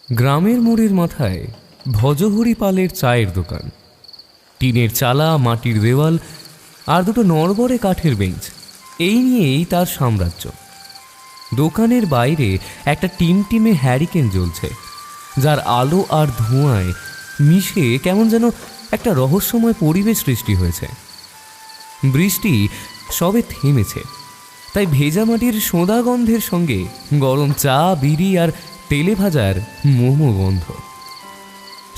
গ্রামের মোড়ের মাথায় ভজহরি পালের চায়ের দোকান। টিনের চালা, মাটির দেওয়াল আর দুটো নড়বড়ে কাঠের বেঞ্চ, এই নিয়েই তার সাম্রাজ্য। দোকানের বাইরে একটা টিমটিমে হ্যারিকেন জ্বলছে, যার আলো আর ধোঁয়ায় মিশে কেমন যেন একটা রহস্যময় পরিবেশ সৃষ্টি হয়েছে। বৃষ্টি সবে থেমেছে, তাই ভেজা মাটির সোঁদা গন্ধের সঙ্গে গরম চা, বিড়ি আর তেলে ভাজার মোমো গন্ধ।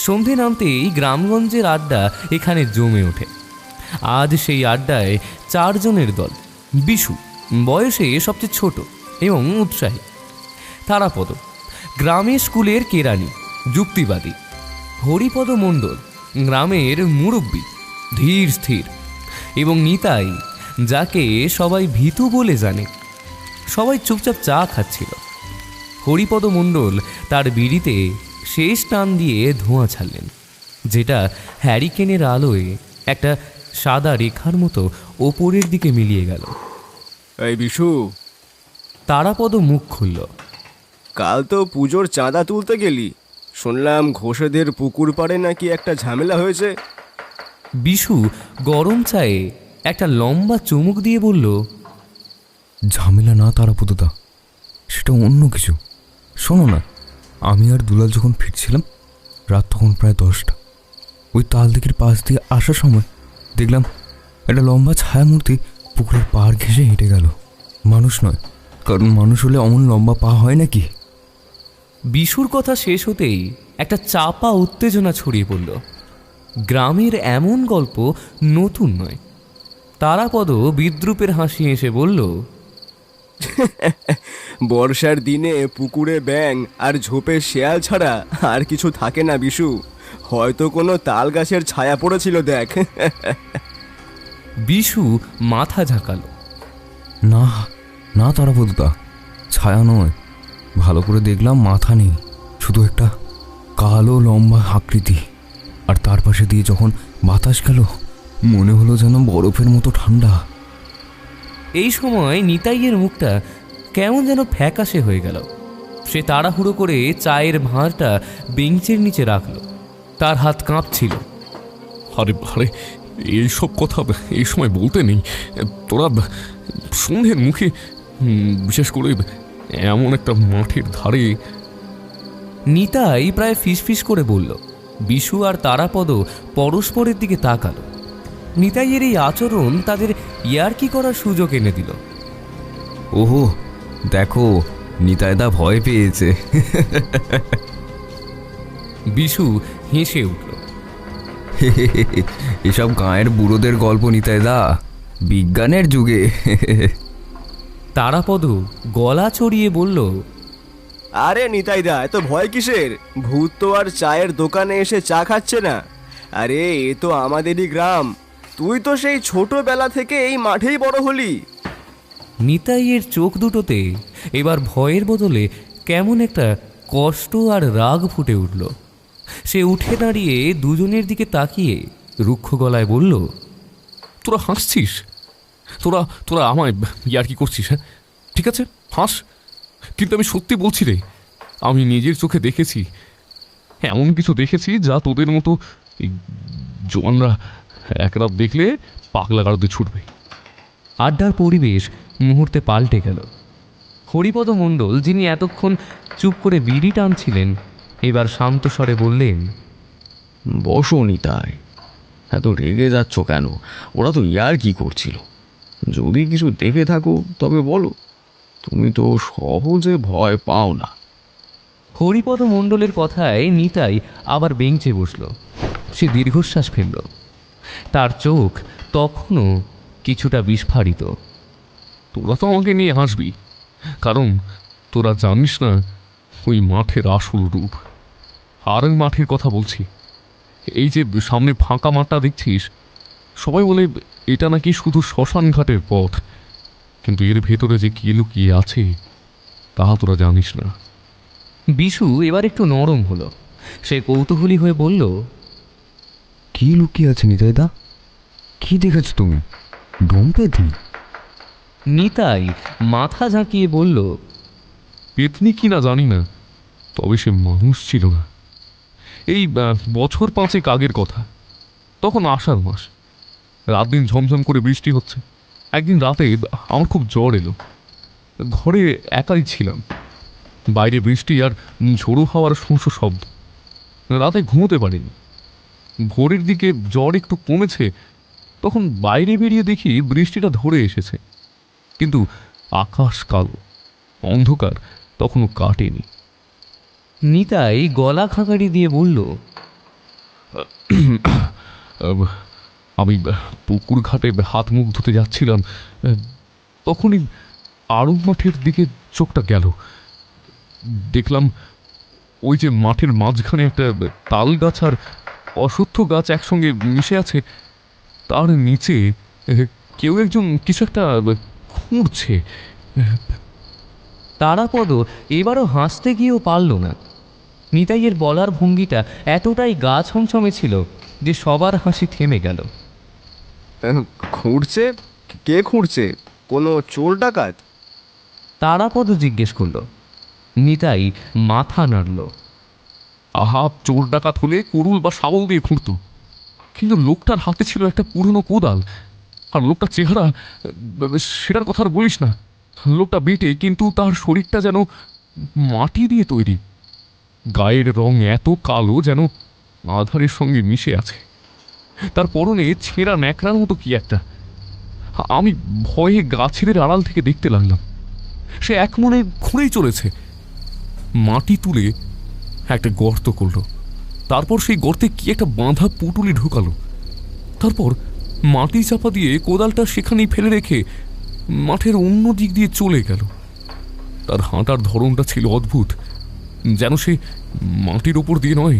সন্ধে নামতেই গ্রামগঞ্জের আড্ডা এখানে জমে ওঠে। আজ সেই আড্ডায় 4 জনের দল। বিশু বয়সে সবচেয়ে ছোট এবং উৎসাহী। তারাপদ গ্রামের স্কুলের কেরানি, যুক্তিবাদী। হরিপদ মণ্ডল গ্রামের মুরব্বী, ধীর স্থির। এবং নিতাই, যাকে সবাই ভীতু বলে জানে। সবাই চুপচাপ চা খাচ্ছিল। হরিপদ মণ্ডল তার বিড়িতে শেষ টান দিয়ে ধোঁয়া ছাড়লেন, যেটা হ্যারিকেনের আলোয় একটা সাদা রেখার মতো ওপরের দিকে মিলিয়ে গেল। এই বিশু, তারাপদ মুখ খুলল। কাল তো পুজোর চাঁদা তুলতে গেলি, শুনলাম ঘোষেদের পুকুর পাড়ে নাকি একটা ঝামেলা হয়েছে। বিশু গরম চায়ে একটা লম্বা চুমুক দিয়ে বলল, ঝামেলা না তারাপদদা, সেটা অন্য কিছু। শোনো না, আমি আর দুলাল যখন ফিরছিলাম, রাত তখন প্রায় 10টা, ওই তালদিঘির পাশ দিয়ে আসার সময় দেখলাম একটা লম্বা ছায়ামূর্তি পুকুরের পাড় ঘেঁষে হেঁটে গেল। মানুষ নয়, কারণ মানুষ হলে অমন লম্বা পা হয় নাকি? বিশুর কথা শেষ হতেই একটা চাপা উত্তেজনা ছড়িয়ে পড়ল। গ্রামের এমন গল্প নতুন নয়। তারাপদ বিদ্রূপের হাসি এসে বলল, বর্ষার দিনে পুকুরে ব্যাঙ আর ঝোপে শেয়াল ছাড়া আর কিছু থাকে না বিশু। হয়তো কোনো তাল গাছের ছায়া পড়েছিল দেখ। বিশু মাথা ঝাঁকালো। না না তারাপদদা, ছায়া নয়। ভালো করে দেখলাম, মাথা নেই, শুধু একটা কালো লম্বা আকৃতি। আর তার পাশে দিয়ে যখন বাতাস গেল, মনে হলো যেন বরফের মতো ঠান্ডা। এই সময় নিতাইয়ের মুখটা কেমন যেন ফ্যাকাশে হয়ে গেল। সে তাড়াহুড়ো করে চায়ের ভাঁড়টা বেঞ্চের নিচে রাখল। তার হাত কাঁপছিল। আরে আরে, এইসব কথা এই সময় বলতে নেই। তোরা সন্ধ্যের মুখে, বিশেষ করে এমন একটা মাঠের ধারে। নিতাই প্রায় ফিসফিস করে বলল। বিশু আর তারাপদ পরস্পরের দিকে তাকালো। নিতাইয়ের এই আচরণ তাদের ইয়ার্কি করার সুযোগ এনে দিল। ওহো, দেখো, নিতাইদা ভয় পেয়েছে। বিশু হেসে উঠল। এসব গাঁয়ের বুড়োদের গল্প নিতাইদা, বিজ্ঞানের যুগে। তারাপদ গলা চড়িয়ে বলল, আরে নিতাইদা, এত ভয় কিসের? ভূত তো আর চায়ের দোকানে এসে চা খাচ্ছে না। আরে এ তো আমাদেরই গ্রাম। তুই তো সেই ছোটবেলা থেকে এই মাঠেই বড় হলি। নিতাইয়ের চোখ দুটোতে এবার ভয়ের বদলে কেমন একটা কষ্ট আর রাগ ফুটে উঠল। সে উঠে দাঁড়িয়ে দুজনের দিকে তাকিয়ে রুক্ষ গলায় বলল, তোরা হাসছিস? তোরা তোরা আমায় ইয়ার্কি করছিস? হ্যাঁ, ঠিক আছে, হাস, কিন্তু আমি সত্যি বলছি রে, আমি নিজের চোখে দেখেছি। এমন কিছু দেখেছি যা তোদের মতো জোয়ানরা এক রাত দেখলে পাগলা গাড়োতে ছুটবে। আড্ডার পরিবেশ মুহূর্তে পাল্টে গেল। হরিপদ মণ্ডল, যিনি এতক্ষণ চুপ করে বিড়ি টানছিলেন, এবার শান্ত স্বরে বললেন, বসো নিতাই, এত রেগে যাচ্ছ কেন? ওরা তো ইয়ার কি করছিল। যদি কিছু দেখে থাকো তবে বলো, তুমি তো সহজে ভয় পাও না। হরিপদ মণ্ডলের কথায় নিতাই আবার বেঞ্চে বসল। সে দীর্ঘশ্বাস ফেলল। তার চোখ তখনও কিছুটা বিস্ফারিত। তোরা তো আমাকে নিয়ে হাসবি, কারণ তোরা জানিস না ওই মাঠের আসল রূপ। আর ওই মাঠের কথা বলছি। এই যে সামনে ফাঁকা মাঠটা দেখছিস, সবাই বলে এটা নাকি শুধু শ্মশান ঘাটের পথ, কিন্তু এর ভেতরে যে কি লুকিয়ে আছে তা তোরা জানিস না। বিশু এবার একটু নরম হলো। সে কৌতূহলী হয়ে বলল, কি লুকিয়ে আছে নিতাইদা? কি দেখেছ তুমি? ডোমপেতি? নিতাই মাথা ঝাঁকিয়ে বলল, পেতনি কি না জানি না, তবে সে মানুষ ছিল না। এই বছর 5 আগের কথা। তখন আষাঢ় মাস, রাত দিন ঝমঝম করে বৃষ্টি হচ্ছে। একদিন রাতে আমার খুব জ্বর এলো। ঘরে একাই ছিলাম। বাইরে বৃষ্টি আর ঝোড়ো হাওয়ার শোঁ শব্দ। রাতে ঘুমোতে পারিনি। ভোরের দিকে জ্বর একটু কমেছে, তখন বাইরে বেরিয়ে দেখি বৃষ্টিটা ধরে এসেছে, কিন্তু আকাশ কালো, অন্ধকার তখনও কাটেনি। নিতাই গলা খাঁকারি দিয়ে বলল, আমি পুকুর ঘাটে হাত মুখ ধুতে যাচ্ছিলাম, তখনই আড়ং মাঠের দিকে চোখটা গেল। দেখলাম ওই যে মাঠের মাঝখানে একটা তাল গাছ আর অশ্বত্থ গাছ একসঙ্গে মিশে আছে, তার নিচে কেউ একজন কিছু একটা খুঁড়ছে। তারাপদ এবারও হাসতে গিয়েও পারল না। নিতাইয়ের বলার ভঙ্গিটা এতটাই গা ছমছমে ছিল যে সবার হাসি থেমে গেল। খুঁড়ছে? কে খুঁড়ছে? কোনো চোর ডাকাত? তারাপদ জিজ্ঞেস করল। নিতাই মাথা নাড়ল। আহা, চোর ডাকাত হলে কুড়ুল বা শাবল দিয়ে খুঁড়ত, কিন্তু লোকটার হাতে ছিল একটা পুরনো কোদাল। আর লোকটার চেহারা, সেটার কথা আর বলিস না। লোকটা বেটে, কিন্তু তার শরীরটা যেন মাটি দিয়ে তৈরি। গায়ের রং এত কালো যেন আধারের সঙ্গে মিশে আছে। তার পরনে ছেঁড়া ন্যাকড়ার মতো কি একটা। আমি ভয়ে গাছের আড়াল থেকে দেখতে লাগলাম। সে এক মনে খুঁড়েই চলেছে। মাটি তুলে একটা গর্ত করলো, তারপর সেই গর্তে কি একটা বাঁধা পুটুলি ঢুকালো। তারপর মাটি চাপা দিয়ে কোদালটা সেখানেই ফেলে রেখে মাঠের অন্য দিক দিয়ে চলে গেল। তার হাঁটার ধরনটা ছিল অদ্ভুত, যেন সে মাটির ওপর দিয়ে নয়,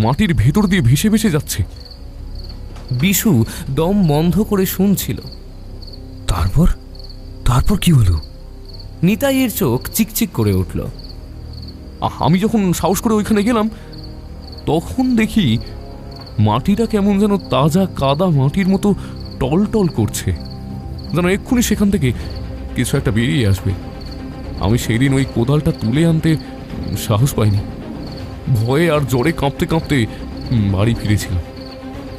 মাটির ভেতর দিয়ে ভেসে ভেসে যাচ্ছে। বিশু দম বন্ধ করে শুনছিল। তারপর তারপর কি হলো? নিতাইয়ের চোখ চিকচিক করে উঠল। আমি যখন সাহস করে ওইখানে গেলাম, তখন দেখি মাটিটা কেমন যেন তাজা কাদা মাটির মতো টলটল করছে, যেন এক্ষুনি সেখান থেকে কিছু একটা বেরিয়ে আসবে। আমি সেই দিন ওই কোদালটা তুলে আনতে সাহস পাইনি। ভয়ে আর জ্বরে কাঁপতে কাঁপতে বাড়ি ফিরেছিলাম।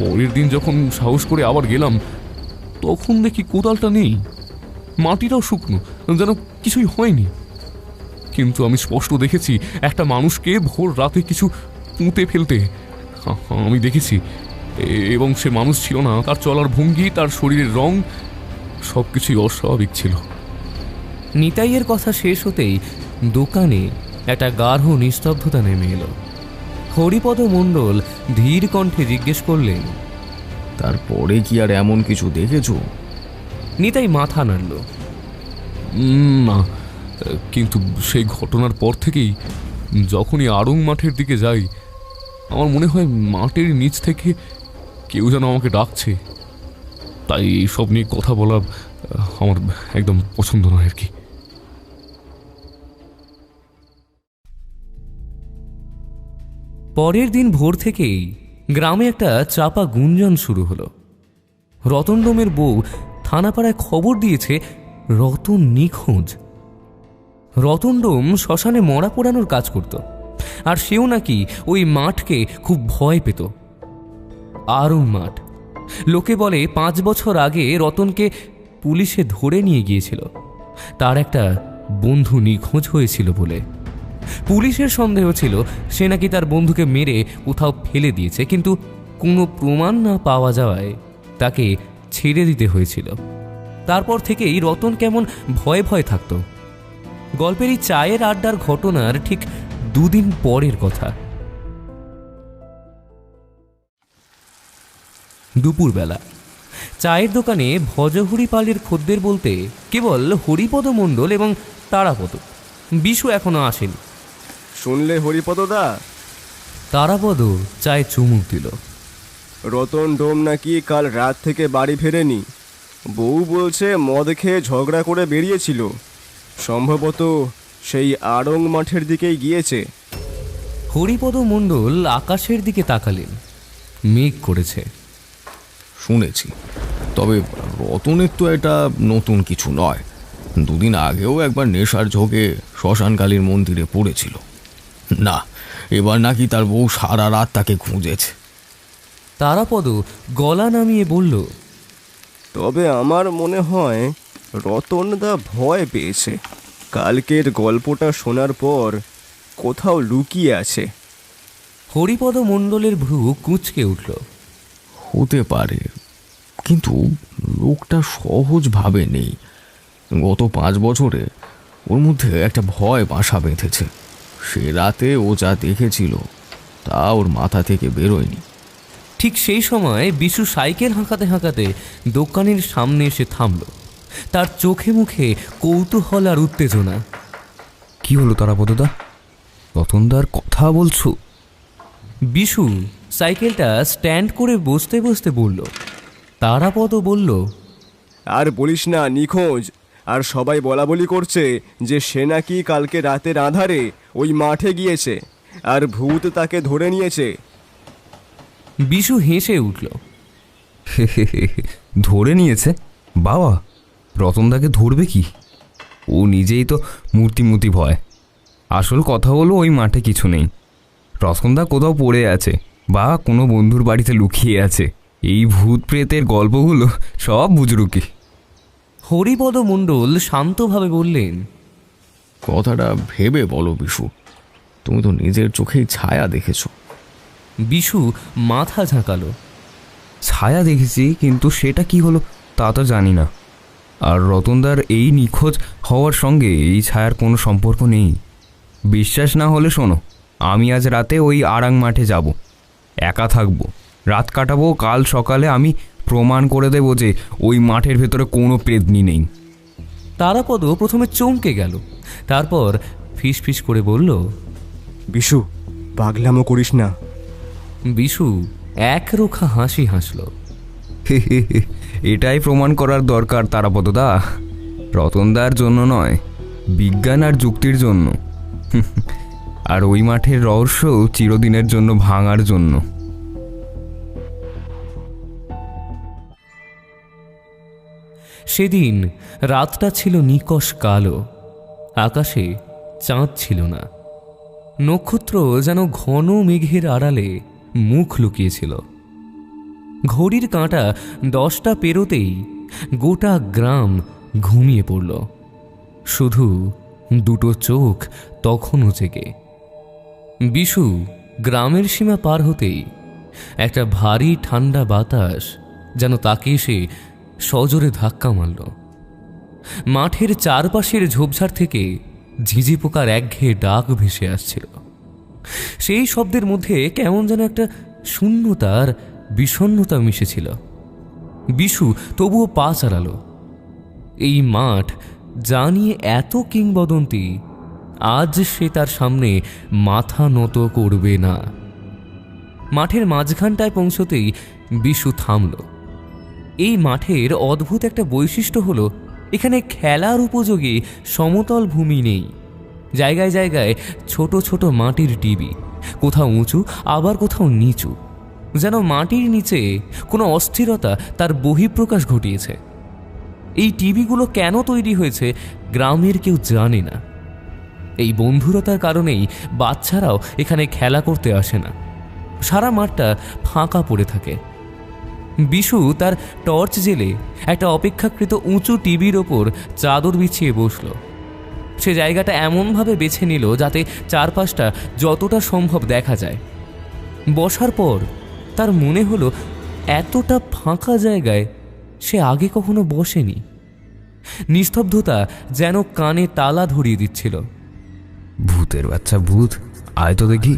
পরের দিন যখন সাহস করে আবার গেলাম, তখন দেখি কোদালটা নেই, মাটিটাও শুকনো, যেন কিছুই হয়নি। কিন্তু আমি স্পষ্ট দেখেছি একটা মানুষকে ভোর রাতে কিছু পুঁতে ফেলতে। আমি দেখেছি, এবং সে মানুষ ছিল না। তার চলার ভঙ্গি, তার শরীরের রং, সব কিছুই অস্বাভাবিক ছিল। নিতাইয়ের কথা শেষ হতেই দোকানে একটা গাঢ় নিস্তব্ধতা নেমে এলো। হরিপদ মণ্ডল ধীর কণ্ঠে জিজ্ঞেস করলেন, তারপরে কি আর এমন কিছু দেখেছো? নিতাই মাথা নাড়ল। না, কিন্তু সেই ঘটনার পর থেকেই যখনই আড়ং মাঠের দিকে যাই, আমার মনে হয় মাঠের নিচ থেকে কেউ যেন আমাকে ডাকছে। তাই এইসব নিয়ে কথা বলা আমার একদম পছন্দ নয় আর কি। পরের দিন ভোর থেকেই গ্রামে একটা চাপা গুঞ্জন শুরু হলো। রতনডোমের বউ থানাপাড়ায় খবর দিয়েছে রতন নিখোঁজ। রতনডোম শ্মশানে মরা পোড়ানোর কাজ করত, আর সেও নাকি ওই মাঠকে খুব ভয় পেত। আড়ং মাঠ, লোকে বলে 5 বছর আগে রতনকে পুলিশে ধরে নিয়ে গিয়েছিল। তার একটা বন্ধু নিখোঁজ হয়েছিল বলে পুলিশের সন্দেহ ছিল সে নাকি তার বন্ধুকে মেরে কোথাও ফেলে দিয়েছে, কিন্তু কোনো প্রমাণ না পাওয়া যাওয়ায় তাকে ছেড়ে দিতে হয়েছিল। তারপর থেকেই রতন কেমন ভয়ে ভয়ে থাকত। গল্পের এই চায়ের আড্ডার ঘটনার ঠিক 2 দিন পরের কথা। দুপুরবেলা চায়ের দোকানে ভজহরি পালের খদ্দের বলতে কেবল হরিপদ মণ্ডল এবং তারাপদ। বিশু এখনো আসেনি। শুনলে হরিপদদা? তারাপদ চায়ে চুমুক দিল। রতন ডোম নাকি কাল রাত থেকে বাড়ি ফেরেনি। বউ বলছে মদ খেয়ে ঝগড়া করে বেরিয়েছিল, সম্ভবত সেই আড়ং মাঠের দিকেই গিয়েছে। হরিপদ মণ্ডল আকাশের দিকে তাকালেন। মেঘ করেছে। শুনেছি, তবে রতনের তো এটা নতুন কিছু নয়। 2 দিন আগেও একবার নেশার ঝোঁকে শ্মশানকালীর মন্দিরে পড়েছিল। না, এবার নাকি তার বউ সারা রাত তাকে খুঁজেছে। তারাপদ গলা নামিয়ে বলল, তবে আমার মনে হয় রতনদা ভয় পেয়েছে। কালকের গল্পটা শোনার পর কোথাও লুকিয়ে আছে। হরিপদ মণ্ডলের ভ্রু কুঁচকে উঠল। হতে পারে, কিন্তু লোকটা সহজভাবে নেই। গত 5 বছরে ওর মধ্যে একটা ভয় বাসা বেঁধেছে। সে রাতে ও যা দেখেছিল তা ওর মাথা থেকে বেরোয়নি। ঠিক সেই সময় বিশু সাইকেল হাঁকাতে হাঁকাতে দোকানের সামনে এসে থামল। তার চোখে মুখে কৌতূহল আর উত্তেজনা। কি হলো তারাপদদা? রতনদার কথা বলছো? বিশু সাইকেলটা স্ট্যান্ড করে বসতে বসতে বলল। তারাপদ বলল, আর বলিস না, নিখোঁজ। আর সবাই বলা বলি করছে যে সে নাকি কালকে রাতের আঁধারে ওই মাঠে গিয়েছে আর ভূত তাকে ধরে নিয়েছে। বিশু হেসে উঠল। ধরে নিয়েছে? বাবা, রতনদাকে ধরবে কি? ও নিজেই তো মূর্তি ভয়। আসল কথা হলো ওই মাঠে কিছু নেই। রতনদা কোথাও পড়ে আছে বা কোনো বন্ধুর বাড়িতে লুকিয়ে আছে। এই ভূত প্রেতের গল্পগুলো সব বুজরুকি। হরিপদ মণ্ডল শান্তভাবে বললেন, কথাটা ভেবে বলো বিশু, তুমি তো নিজের চোখেই ছায়া দেখেছো। বিশু মাথা ঝাঁকালো। ছায়া দেখেছি, কিন্তু সেটা কি হলো তা তো জানি না। আর রতনদার এই নিখোঁজ হওয়ার সঙ্গে এই ছায়ার কোনো সম্পর্ক নেই। বিশ্বাস না হলে শোনো, আমি আজ রাতে ওই আড়াং মাঠে যাব, একা থাকবো, রাত কাটাবো। কাল সকালে আমি প্রমাণ করে দেব যে ওই মাঠের ভেতরে কোনো প্রেতনি নেই। তারাপদ প্রথমে চমকে গেল, তারপর ফিসফিস করে বলল, বিশু, পাগলামো করিস না। বিশু একরোখা হাসি হাসল। এটাই প্রমাণ করার দরকার তারাপদদা, রতনদার জন্য নয়, বিজ্ঞান আর যুক্তির জন্য। আর ওই মাঠের রহস্য চিরদিনের জন্য ভাঙার জন্য। সেদিন রাতটা ছিল নিকষ কালো। আকাশে চাঁদ ছিল না। নক্ষত্র যেন ঘন মেঘের আড়ালে মুখ লুকিয়েছিল। ঘড়ির কাঁটা 10টা পেরোতেই গোটা গ্রাম ঘুমিয়ে পড়ল। শুধু দুটো চোখ তখনও জেগে। বিশু গ্রামের সীমা পার হতেই একটা ভারী ঠান্ডা বাতাস যেন তাকে এসে সজোরে ধাক্কা মারল। মাঠের চারপাশের ঝোপঝাড় থেকে ঝিঝি পোকার একঘেয়ে ডাক ভেসে আসছিল। সেই শব্দের মধ্যে কেমন যেন একটা শূন্যতার বিষণ্ণতা মিশেছিল। বিশু তবুও পা চালালো। এই মাঠ যা নিয়ে এত কিংবদন্তি, আজ সে তার সামনে মাথা নত করবে না। মাঠের মাঝখানটায় পৌঁছতেই বিশু থামল। এই মাঠের অদ্ভুত একটা বৈশিষ্ট্য হলো, এখানে খেলার উপযোগী সমতল ভূমি নেই। জায়গায় জায়গায় ছোট ছোট মাটির ডিবি, কোথাও উঁচু আবার কোথাও নিচু, যেন মাটির নিচে কোনো অস্থিরতা তার বহিঃপ্রকাশ ঘটিয়েছে। এই টিভিগুলো কেন তৈরি হয়েছে গ্রামের কেউ জানে না। এই বন্ধুরতার কারণেই বাচ্চারাও এখানে খেলা করতে আসে না। সারা মাঠটা ফাঁকা পড়ে থাকে। বিশু তার টর্চ জেলে একটা অপেক্ষাকৃত উঁচু টিভির ওপর চাদর বিছিয়ে বসল। সে জায়গাটা এমনভাবে বেছে নিল যাতে চারপাশটা যতটা সম্ভব দেখা যায়। বসার পর তার মনে হলো এতটা ফাঁকা জায়গায় সে আগে কখনো বসেনি। নিস্তব্ধতা যেন কানে তালা ধরিয়ে দিচ্ছিল। ভূতের বাচ্চা ভূত, আয় তো দেখি।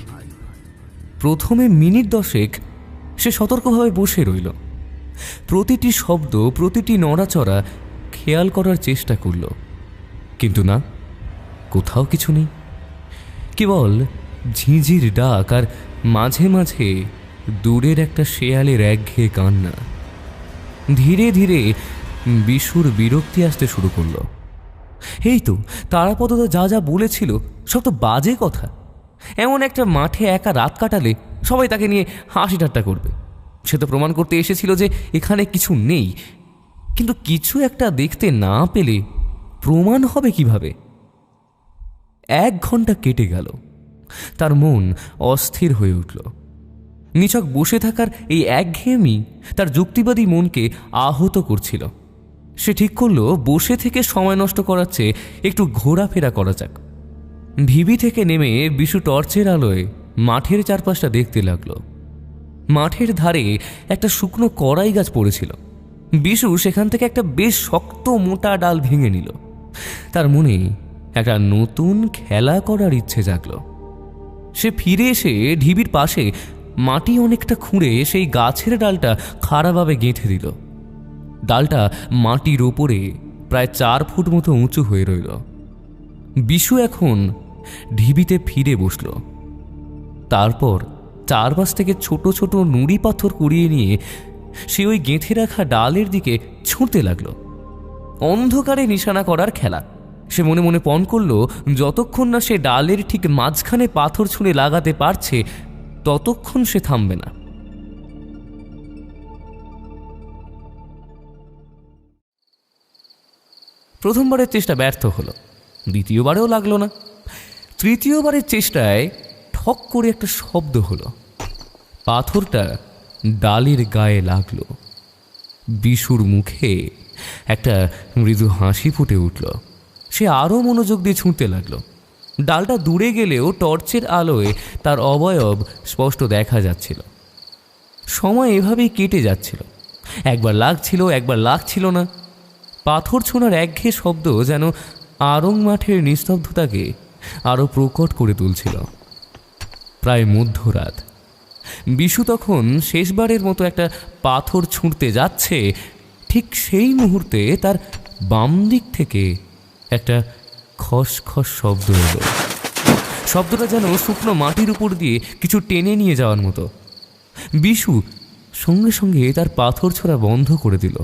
প্রথমে মিনিট 10 সে সতর্কভাবে বসে রইল। প্রতিটি শব্দ, প্রতিটি নড়াচড়া খেয়াল করার চেষ্টা করল, কিন্তু না, কোথাও কিছু নেই। কেবল ঝিঁঝির ডাক আর মাঝে মাঝে দূরের একটা শেয়ালের একঘেয়ে কান্না। ধীরে ধীরে বিশুর বিরক্তি আসতে শুরু করল। এই তো তারাপদদা যা যা বলেছিল সব তো বাজে কথা। এমন একটা মাঠে একা রাত কাটালে সবাই তাকে নিয়ে হাসি ঠাট্টা করবে। সে তো প্রমাণ করতে এসেছিল যে এখানে কিছু নেই, কিন্তু কিছু একটা দেখতে না পেলে প্রমাণ হবে কিভাবে? 1 ঘন্টা কেটে গেল। তার মন অস্থির হয়ে উঠল। নিছক বসে থাকার এই একঘেয়েমি তার যুক্তিবাদী মনকে আহত করছিল। সে ঠিক করলো বসে থেকে সময় নষ্ট করার চেয়ে একটু ঘোরাফেরা করা যাক। ঢিবি থেকে নেমে বিশু টর্চের আলোয় মাঠের চারপাশটা দেখতে লাগলো। মাঠের ধারে একটা শুকনো কড়াই গাছ পড়েছিল। বিশু সেখান থেকে একটা বেশ শক্ত মোটা ডাল ভেঙে নিল। তার মনে একটা নতুন খেলা করার ইচ্ছে জাগলো। সে ফিরে এসে ঢিবির পাশে মাটি অনেকটা খুঁড়ে সেই গাছের ডালটা খাড়াভাবে গেঁথে দিল। ডালটা মাটির ওপরে প্রায় 4 ফুট মতো উঁচু হয়ে রইল। বিশু এখন ঢিবিতে ফিরে বসল। তারপর চারপাশ থেকে ছোট ছোট নুড়ি পাথর কুড়িয়ে নিয়ে সে ওই গেঁথে রাখা ডালের দিকে ছুঁড়তে লাগলো। অন্ধকারে নিশানা করার খেলা। সে মনে মনে পণ করল যতক্ষণ না সে ডালের ঠিক মাঝখানে পাথর ছুঁড়ে লাগাতে পারছে ততক্ষণ সে থামবে না। প্রথমবারের চেষ্টা ব্যর্থ হলো, দ্বিতীয়বারেও লাগলো না। তৃতীয়বারের চেষ্টায় ঠক করে একটা শব্দ হলো। পাথরটা ডালের গায়ে লাগলো। বিশুর মুখে একটা মৃদু হাসি ফুটে উঠল। সে আরও মনোযোগ দিয়ে ছুঁড়তে লাগলো। ডালটা দূরে গেলেও টর্চের আলোয় তার অবয়ব স্পষ্ট দেখা যাচ্ছিল। সময় এভাবেই কেটে যাচ্ছিল। একবার লাগছিল, একবার লাগছিল না। পাথর ছোঁড়ার একঘেয়ে শব্দ যেন আরং মাঠের নিস্তব্ধতাকে আরও প্রকট করে তুলছিল। প্রায় মধ্যরাত। বিশু তখন শেষবারের মতো একটা পাথর ছুঁড়তে যাচ্ছে। ঠিক সেই মুহূর্তে তার বাম দিক থেকে একটা খসখস শব্দ এলো। শব্দটা যেন শুকনো মাটির উপর দিয়ে কিছু টেনে নিয়ে যাওয়ার মতো। বিশু সঙ্গে সঙ্গে তার পাথর ছোঁড়া বন্ধ করে দিল।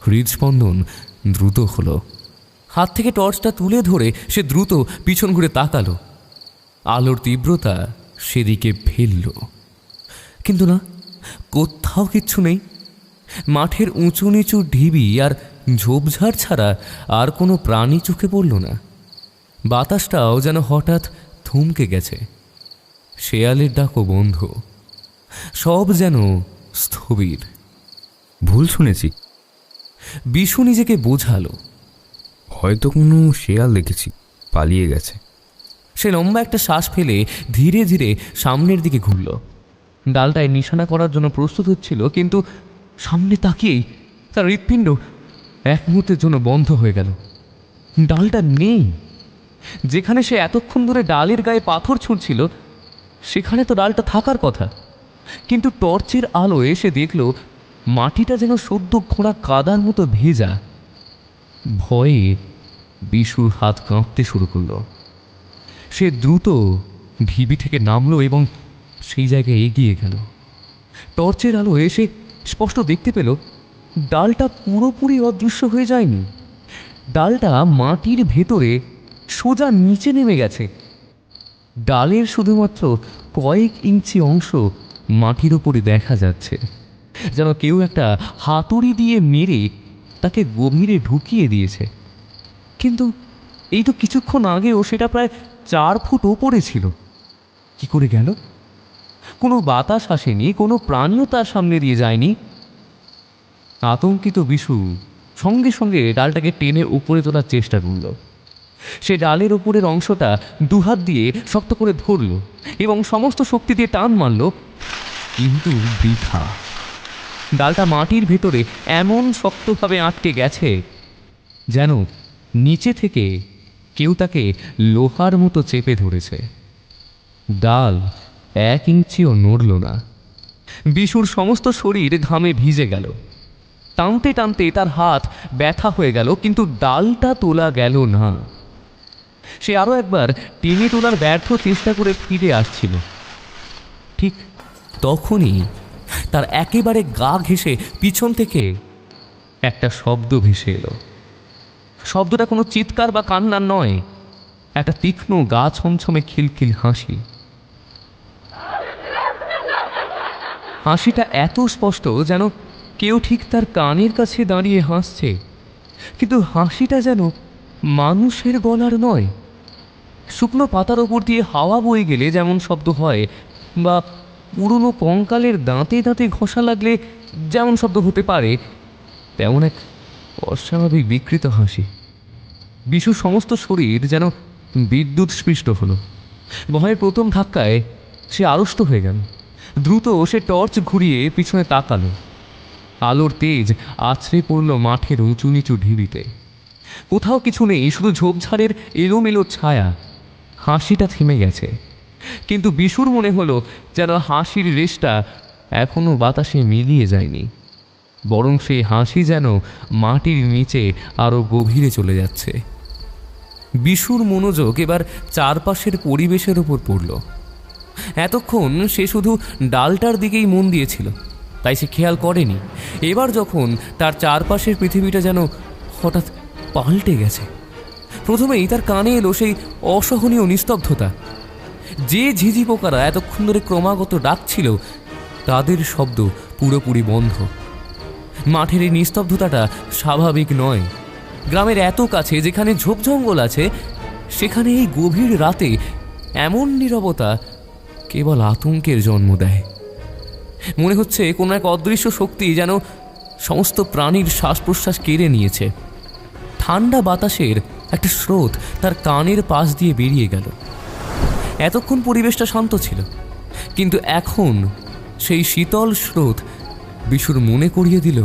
হৃদস্পন্দন দ্রুত হলো। হাত থেকে টর্চটা তুলে ধরে সে দ্রুত পিছন ঘুরে তাকালো। আলোর তীব্রতা সেদিকে ফেলল, কিন্তু না, কোথাও কিচ্ছু নেই। মাঠের উঁচু নিচু ঢিবি আর ঝোপঝাড় ছাড়া আর কোনো প্রাণী চোখে পড়ল না। বাতাসটাও যেন হঠাৎ থমকে গেছে। শেয়ালের ডাকও বন্ধ। সব যেন স্থবির। ভুল শুনেছি। বিশু নিজেকে বোঝালো, হয়তো কোনো শেয়াল দেখেছি, পালিয়ে গেছে। সে লম্বা একটা শ্বাস ফেলে ধীরে ধীরে সামনের দিকে ঘুরল। ডালটায় নিশানা করার জন্য প্রস্তুত হচ্ছিল, কিন্তু সামনে তাকিয়েই তার হৃৎপিণ্ড এক মুহূর্তের জন্য বন্ধ হয়ে গেল। ডালটা নেই। যেখানে সে এতক্ষণ ধরে ডালের গায়ে পাথর ছুঁড়ছিল সেখানে তো ডালটা থাকার কথা, কিন্তু টর্চের আলোয় সে দেখল মাটিটা যেন সদ্য খোঁড়া কাদার মতো ভেজা। ভয়ে বিশুর হাত কাঁপতে শুরু করলো। সে দ্রুত ঢিবি থেকে নামলো এবং সেই জায়গায় এগিয়ে গেল। টর্চের আলোয় সে স্পষ্ট দেখতে পেল ডালটা পুরোপুরি অদৃশ্য হয়ে যায়নি। ডালটা মাটির ভেতরে সোজা নিচে নেমে গেছে। ডালের শুধুমাত্র কয়েক ইঞ্চি অংশ মাটির ওপরে দেখা যাচ্ছে, যেন কেউ একটা হাতুড়ি দিয়ে মেরে তাকে গভীরে ঢুকিয়ে দিয়েছে। কিন্তু এই তো কিছুক্ষণ আগেও সেটা প্রায় 4 ফুট ওপরে ছিল। কি করে গেল? কোনো বাতাস আসেনি, কোনো প্রাণীও তার সামনে দিয়ে যায়নি। আতঙ্কিত বিশু সঙ্গে সঙ্গে ডালটাকে টেনে উপরে তোলার চেষ্টা করল। সে ডালের ওপরের অংশটা দুহাত দিয়ে শক্ত করে ধরল এবং সমস্ত শক্তি দিয়ে টান মারল, কিন্তু বৃথা। ডালটা মাটির ভেতরে এমন শক্তভাবে আটকে গেছে যেন নিচে থেকে কেউ তাকে লোহার মতো চেপে ধরেছে। ডাল 1 ইঞ্চিও নড়ল না। বিশুর সমস্ত শরীর ঘামে ভিজে গেল। টানতে টানতে তার হাত ব্যথা হয়ে গেল, কিন্তু ডালটা তোলা গেল না। সে আরও একবার টেনে তোলার ব্যর্থ চেষ্টা করে ফিরে আসছিল। ঠিক তখনই তার একেবারে গা ঘেঁষে পিছন থেকে একটা শব্দ ভেসে এলো। শব্দটা কোনো চিৎকার বা কান্নার নয়, একটা তীক্ষ্ণ গা ছমছমে খিলখিল হাসি। হাসিটা এত স্পষ্ট যেন কেউ ঠিক তার কানের কাছে দাঁড়িয়ে হাসছে, কিন্তু হাসিটা যেন মানুষের গলার নয়, শুকনো পাতার ওপর দিয়ে হাওয়া বয়ে গেলে যেমন শব্দ হয়, বা পুরনো কঙ্কালের দাঁতে দাঁতে ঘষা লাগলে যেমন শব্দ হতে পারে, তেমন এক অস্বাভাবিক বিকৃত হাসি। বিশুর সমস্ত শরীর যেন বিদ্যুৎ স্পৃষ্ট হলো। ভয়ের প্রথম ধাক্কায় সে আড়ষ্ট হয়ে গেল। দ্রুত সে টর্চ ঘুরিয়ে পিছনে তাকালো। আলোর তেজ আছড়ে পড়ল মাঠের উঁচু নিচু ঢিবিতে। কোথাও কিছু নেই, শুধু ঝোপঝাড়ের এলোমেলো ছায়া। হাসিটা থেমে গেছে, কিন্তু বিশুর মনে হলো যেন হাসির রেশটা এখনো বাতাসে মিলিয়ে যায়নি, বরং সেই হাসি যেন মাটির নিচে আরো গভীরে চলে যাচ্ছে। বিশুর মনোযোগ এবার চারপাশের পরিবেশের উপর পড়ল। এতক্ষণ সে শুধু ডালটার দিকেই মন দিয়েছিল, তাই সে খেয়াল করেনি এবার যখন তার চারপাশের পৃথিবীটা যেন হঠাৎ পাল্টে গেছে। প্রথমেই তার কানে এলো সেই অসহনীয় নিস্তব্ধতা। যে ঝিঝি পোকারা এতক্ষণ ধরে ক্রমাগত ডাকছিল, তাদের শব্দ পুরোপুরি বন্ধ। মাঠের এই নিস্তব্ধতাটা স্বাভাবিক নয়। গ্রামের এত কাছে যেখানে ঝোপজঙ্গল আছে, সেখানে এই গভীর রাতে এমন নীরবতা কেবল আতঙ্কের জন্ম দেয়। মনে হচ্ছে কোনো এক অদৃশ্য শক্তি যেন সমস্ত প্রাণীর শ্বাস প্রশ্বাস কেড়ে নিয়েছে। ঠান্ডা বাতাসের একটা স্রোত তার কানের পাশ দিয়ে বেরিয়ে গেল। এতক্ষণ পরিবেশটা শান্ত ছিল, কিন্তু এখন সেই শীতল স্রোত বিশুর মনে করিয়ে দিল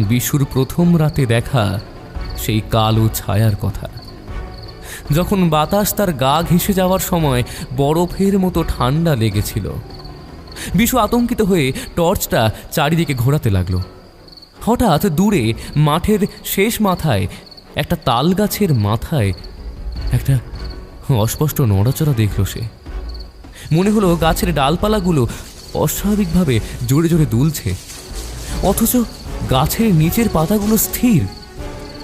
বিশুর প্রথম রাতে দেখা সেই কালো ছায়ার কথা, যখন বাতাস তার গা ঘেঁষে যাওয়ার সময় বরফের মতো ঠান্ডা লেগেছিল। বিশু আতঙ্কিত হয়ে টর্চটা চারিদিকে ঘোরাতে লাগলো। হঠাৎ দূরে মাঠের শেষ মাথায় একটা তাল গাছের মাথায় একটা অস্পষ্ট নড়াচড়া দেখল সে। মনে হলো গাছের ডালপালাগুলো অস্বাভাবিকভাবে জোরে জোরে দুলছে, অথচ গাছের নিচের পাতাগুলো স্থির,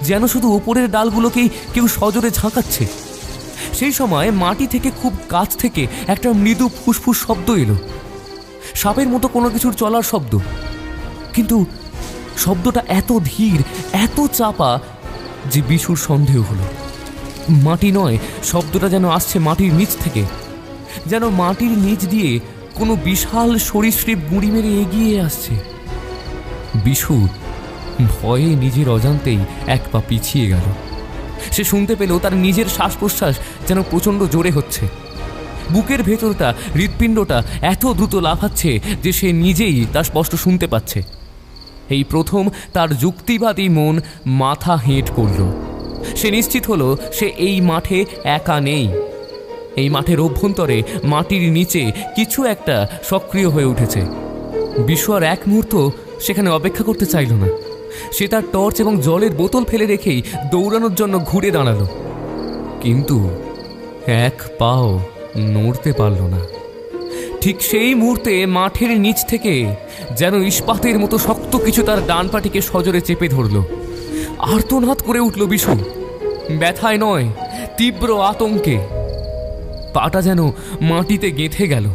যেন শুধু উপরের ডালগুলোকেই কেউ সজোরে ঝাঁকাচ্ছে। সেই সময় মাটি থেকে খুব কাছ থেকে একটা মৃদু ফুসফুস শব্দ এলো, সাপের মতো কোনো কিছুর চলার শব্দ। কিন্তু শব্দটা এত ধীর, এত চাপা যে বিশুর সন্দেহ হলো মাটি নয়, শব্দটা যেন আসছে মাটির নিচ থেকে, যেন মাটির নিচ দিয়ে কোনো বিশাল সরীসৃপ গুঁড়ি মেরে এগিয়ে আসছে। বিশু ভয়ে নিজের অজান্তেই এক পা পিছিয়ে গেল। সে শুনতে পেল তার নিজের শ্বাস প্রশ্বাস যেন প্রচণ্ড জোরে হচ্ছে। বুকের ভেতরটা, হৃৎপিণ্ডটা এত দ্রুত লাফাচ্ছে যে সে নিজেই তা স্পষ্ট শুনতে পাচ্ছে। এই প্রথম তার যুক্তিবাদী মন মাথা হেঁট করল। সে নিশ্চিত হলো সে এই মাঠে একা নেই। এই মাঠের অভ্যন্তরে মাটির নিচে কিছু একটা সক্রিয় হয়ে উঠেছে। বিশু আর এক মুহূর্ত সেখানে অপেক্ষা করতে চাইল না। সে তার টর্চ এবং জলের বোতল ফেলে রেখেই দৌড়ানোর জন্য ঘুরে দাঁড়ালো, কিন্তু এক পাও নড়তে পারল না। ঠিক সেই মুহূর্তে মাঠের নিচ থেকে যেন ইস্পাতের মতো শক্ত কিছু তার ডান পাটিকে সজোরে চেপে ধরল। আর্তনাদ করে উঠল বিশু, ব্যথায় নয়, তীব্র আতঙ্কে। পাটা যেন মাটিতে গেঁথে গেল।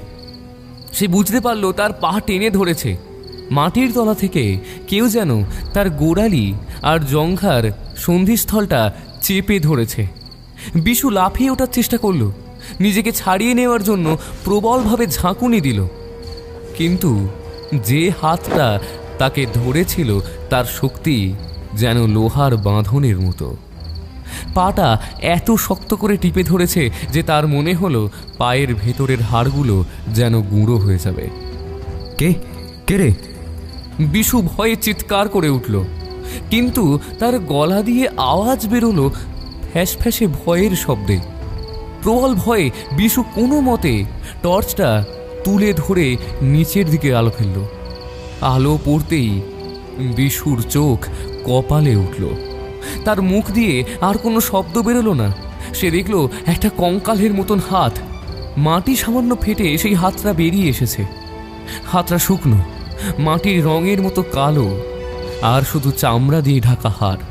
সে বুঝতে পারল তার পা টেনে ধরেছে। মাটির তলা থেকে কেউ যেন তার গোড়ালি আর জঙ্ঘার সন্ধিস্থলটা চেপে ধরেছে। বিশু লাফিয়ে ওঠার চেষ্টা করল, নিজেকে ছাড়িয়ে নেওয়ার জন্য প্রবলভাবে ঝাঁকুনি দিল, কিন্তু যে হাতটা তাকে ধরেছিল তার শক্তি যেন লোহার বাঁধনের মতো। পাটা এত শক্ত করে টিপে ধরেছে যে তার মনে হলো পায়ের ভেতরের হাড়গুলো যেন গুঁড়ো হয়ে যাবে। কে কে রে? বিশু ভয়ে চিৎকার করে উঠল, কিন্তু তার গলা দিয়ে আওয়াজ বেরোলো ফ্যাস ফ্যাসে ভয়ের শব্দে। প্রবল ভয়ে বিশু কোনো মতে টর্চটা তুলে ধরে নিচের দিকে আলো ফেলল। আলো পড়তেই বিশুর চোখ কপালে উঠল। তার মুখ দিয়ে আর কোনো শব্দ বেরোলো না। সে দেখল একটা কঙ্কালের মতন হাত, মাটি সামান্য ফেটে সেই হাতটা বেরিয়ে এসেছে। হাতটা শুকনো, মাটির রঙের মতো কালো, আর শুধু চামড়া দিয়ে ঢাকা হাড়।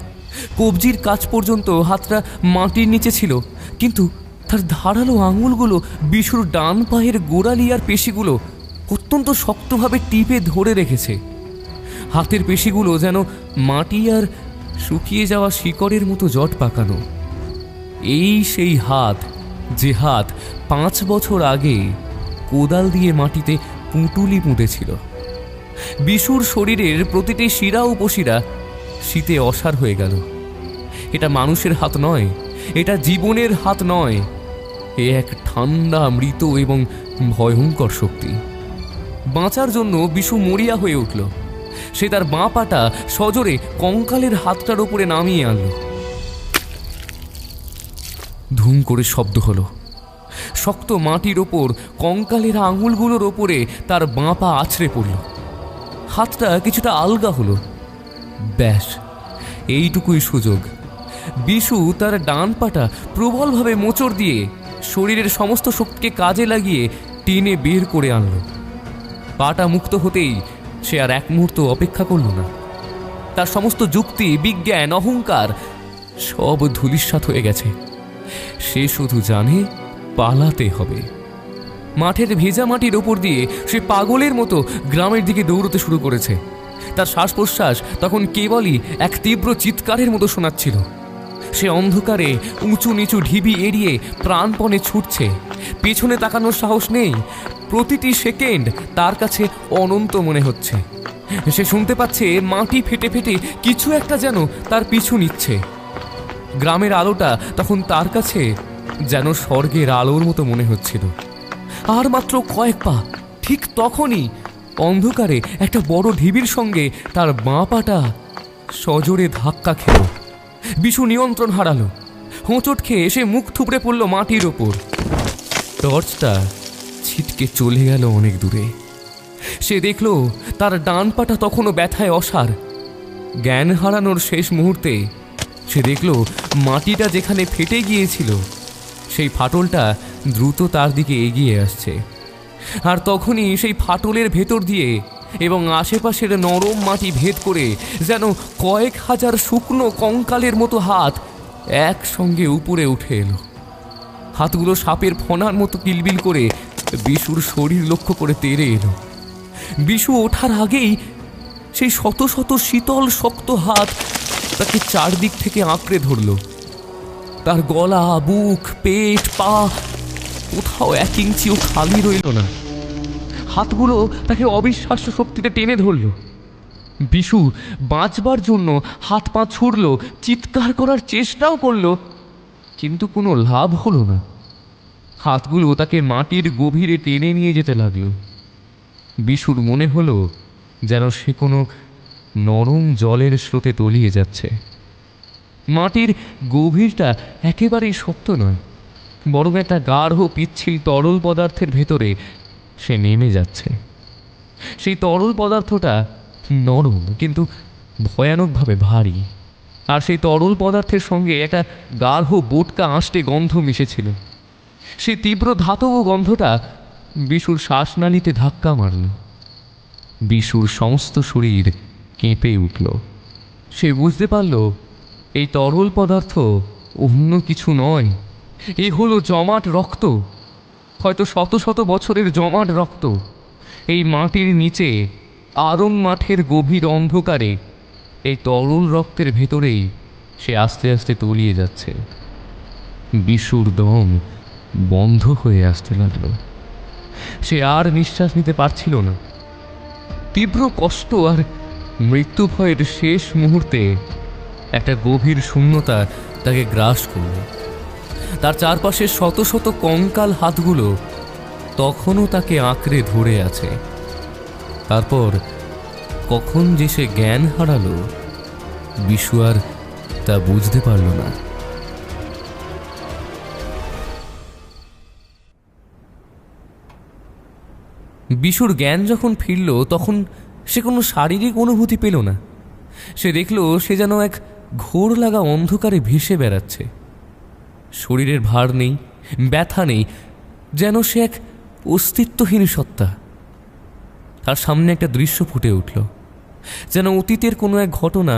কবজির কাছ পর্যন্ত হাতটা মাটির নিচে ছিল, কিন্তু তার ধারালো আঙুলগুলো বিশুর ডান পায়ের গোড়ালি আর পেশিগুলো অত্যন্ত শক্তভাবে টিপে ধরে রেখেছে। হাতের পেশিগুলো যেন মাটি আর শুকিয়ে যাওয়া শিকড়ের মতো জট পাকানো। এই সেই হাত যে হাত 5 বছর আগে কোদাল দিয়ে মাটিতে পুঁটুলি পুঁতেছিল। বিশুর শরীরের প্রতিটি শিরা উপশিরা শীতে অসাড় হয়ে গেল। এটা মানুষের হাত নয়, এটা জীবনের হাত নয়, এ এক ঠান্ডা, মৃত এবং ভয়ঙ্কর শক্তি। বাঁচার জন্য বিশু মরিয়া হয়ে উঠল। সে তার বাঁ পাটা সজোরে কঙ্কালের হাতটার উপরে নামিয়ে আনল। ধুম করে শব্দ হলো। শক্ত মাটির ওপর কঙ্কালের আঙুলগুলোর ওপরে তার বাঁ পা আছড়ে পড়ল। হাতটা কিছুটা আলগা হলো। ব্যাস, এইটুকুই সুযোগ। বিশু তার ডান পাটা প্রবলভাবে মোচড় দিয়ে শরীরের সমস্ত শক্তিকে কাজে লাগিয়ে টেনে বের করে আনল। পাটা মুক্ত হতেই সে আর এক মুহূর্ত অপেক্ষা করল না। তার সমস্ত যুক্তি, বিজ্ঞান, অহংকার সব ধূলিসাৎ হয়ে গেছে। সে শুধু জানে পালাতে হবে। মাঠের ভেজা মাটির ওপর দিয়ে সে পাগলের মতো গ্রামের দিকে দৌড়তে শুরু করেছে। তার শ্বাস প্রশ্বাস তখন কেবলই এক তীব্র চিৎকারের মতো শোনাচ্ছিল। সে অন্ধকারে উঁচু নিচু ঢিবি এড়িয়ে প্রাণপণে ছুটছে। পেছনে তাকানোর সাহস নেই। প্রতিটি সেকেন্ড তার কাছে অনন্ত মনে হচ্ছে। সে শুনতে পাচ্ছে মাটি ফেটে ফেটে কিছু একটা যেন তার পিছু নিচ্ছে। গ্রামের আলোটা তখন তার কাছে যেন স্বর্গের আলোর মতো মনে হচ্ছিল। আর মাত্র কয়েক পা, ঠিক তখনই অন্ধকারে একটা বড় ঢিবির সঙ্গে তার বাঁ পাটা সজোরে ধাক্কা খেল। বিশু নিয়ন্ত্রণ হারালো। হোঁচট খেয়ে সে মুখ থুবড়ে পড়ল মাটির ওপর। টর্চটা ছিটকে চলে গেল অনেক দূরে। সে দেখল তার ডান পাটা তখনও ব্যথায় অসাড়। জ্ঞান হারানোর শেষ মুহূর্তে সে দেখল মাটিটা যেখানে ফেটে গিয়েছিল সেই ফাটলটা দ্রুত তার দিকে এগিয়ে আসছে। আর তখনই সেই ফাটলের ভেতর দিয়ে এবং আশেপাশের নরম মাটি ভেদ করে যেন কয়েক হাজার শুকনো কঙ্কালের মতো হাত একসঙ্গে উপরে উঠে এলো। হাতগুলো সাপের ফণার মতো কিলবিল করে বিশুর শরীর লক্ষ্য করে তেড়ে এলো। বিশু ওঠার আগেই সেই শত শত শীতল শক্ত হাত তাকে চারদিক থেকে আঁকড়ে ধরল। তার গলা, বুক, পেট, পা কোথাও 1 ইঞ্চিও খালি রইল না। হাতগুলো তাকে অবিশ্বাস্য শক্তিতে টেনে ধরল। বিশু বাঁচবার জন্য হাত পা ছুড়ল, চিৎকার করার চেষ্টাও করল, কিন্তু কোনো লাভ হলো না। হাতগুলো তাকে মাটির গভীরে টেনে নিয়ে যেতে লাগলো। বিশুর মনে হলো যেন সে কোনো নরম জলের স্রোতে তলিয়ে যাচ্ছে। মাটির গভীরটা একেবারেই শক্ত নয়, বরং একটা গাঢ় পিচ্ছিল তরল পদার্থের ভেতরে সে নেমে যাচ্ছে। সেই তরল পদার্থটা নরম কিন্তু ভয়ানকভাবে ভারী। আর সেই তরল পদার্থের সঙ্গে একটা গাঢ় বোটকা আঁশটে গন্ধ মিশেছিল। সেই তীব্র ধাতব গন্ধটা বিশুর শ্বাসনালীতে ধাক্কা মারল। বিশুর সমস্ত শরীর কেঁপে উঠল। সে বুঝতে পারল এই তরল পদার্থ অন্য কিছু নয়, এ হলো জমাট রক্ত, হয়তো শত শত বছরের জমাট রক্ত। এই মাটির নিচে আরং মাঠের গভীর অন্ধকারে এই তরল রক্তের ভেতরেই সে আস্তে আস্তে তলিয়ে যাচ্ছে। বিশুর দম বন্ধ হয়ে আসতে লাগলো। সে আর নিঃশ্বাস নিতে পারছিল না। তীব্র কষ্ট আর মৃত্যু ভয়ের শেষ মুহূর্তে একটা গভীর শূন্যতা তাকে গ্রাস করল। তার চারপাশের শত শত কঙ্কাল হাতগুলো তখনও তাকে আঁকড়ে ধরে আছে। তারপর কখন যে সে জ্ঞান হারালো বিশু আর তা বুঝতে পারল না। বিশুর জ্ঞান যখন ফিরল তখন সে কোনো শারীরিক অনুভূতি পেল না। সে দেখল সে যেন এক ঘোর লাগা অন্ধকারে ভেসে বেড়াচ্ছে। শরীরের ভার নেই, ব্যথা নেই, যেন সে এক অস্তিত্বহীন সত্তা। তার সামনে একটা দৃশ্য ফুটে উঠল, যেন অতীতের কোনো এক ঘটনা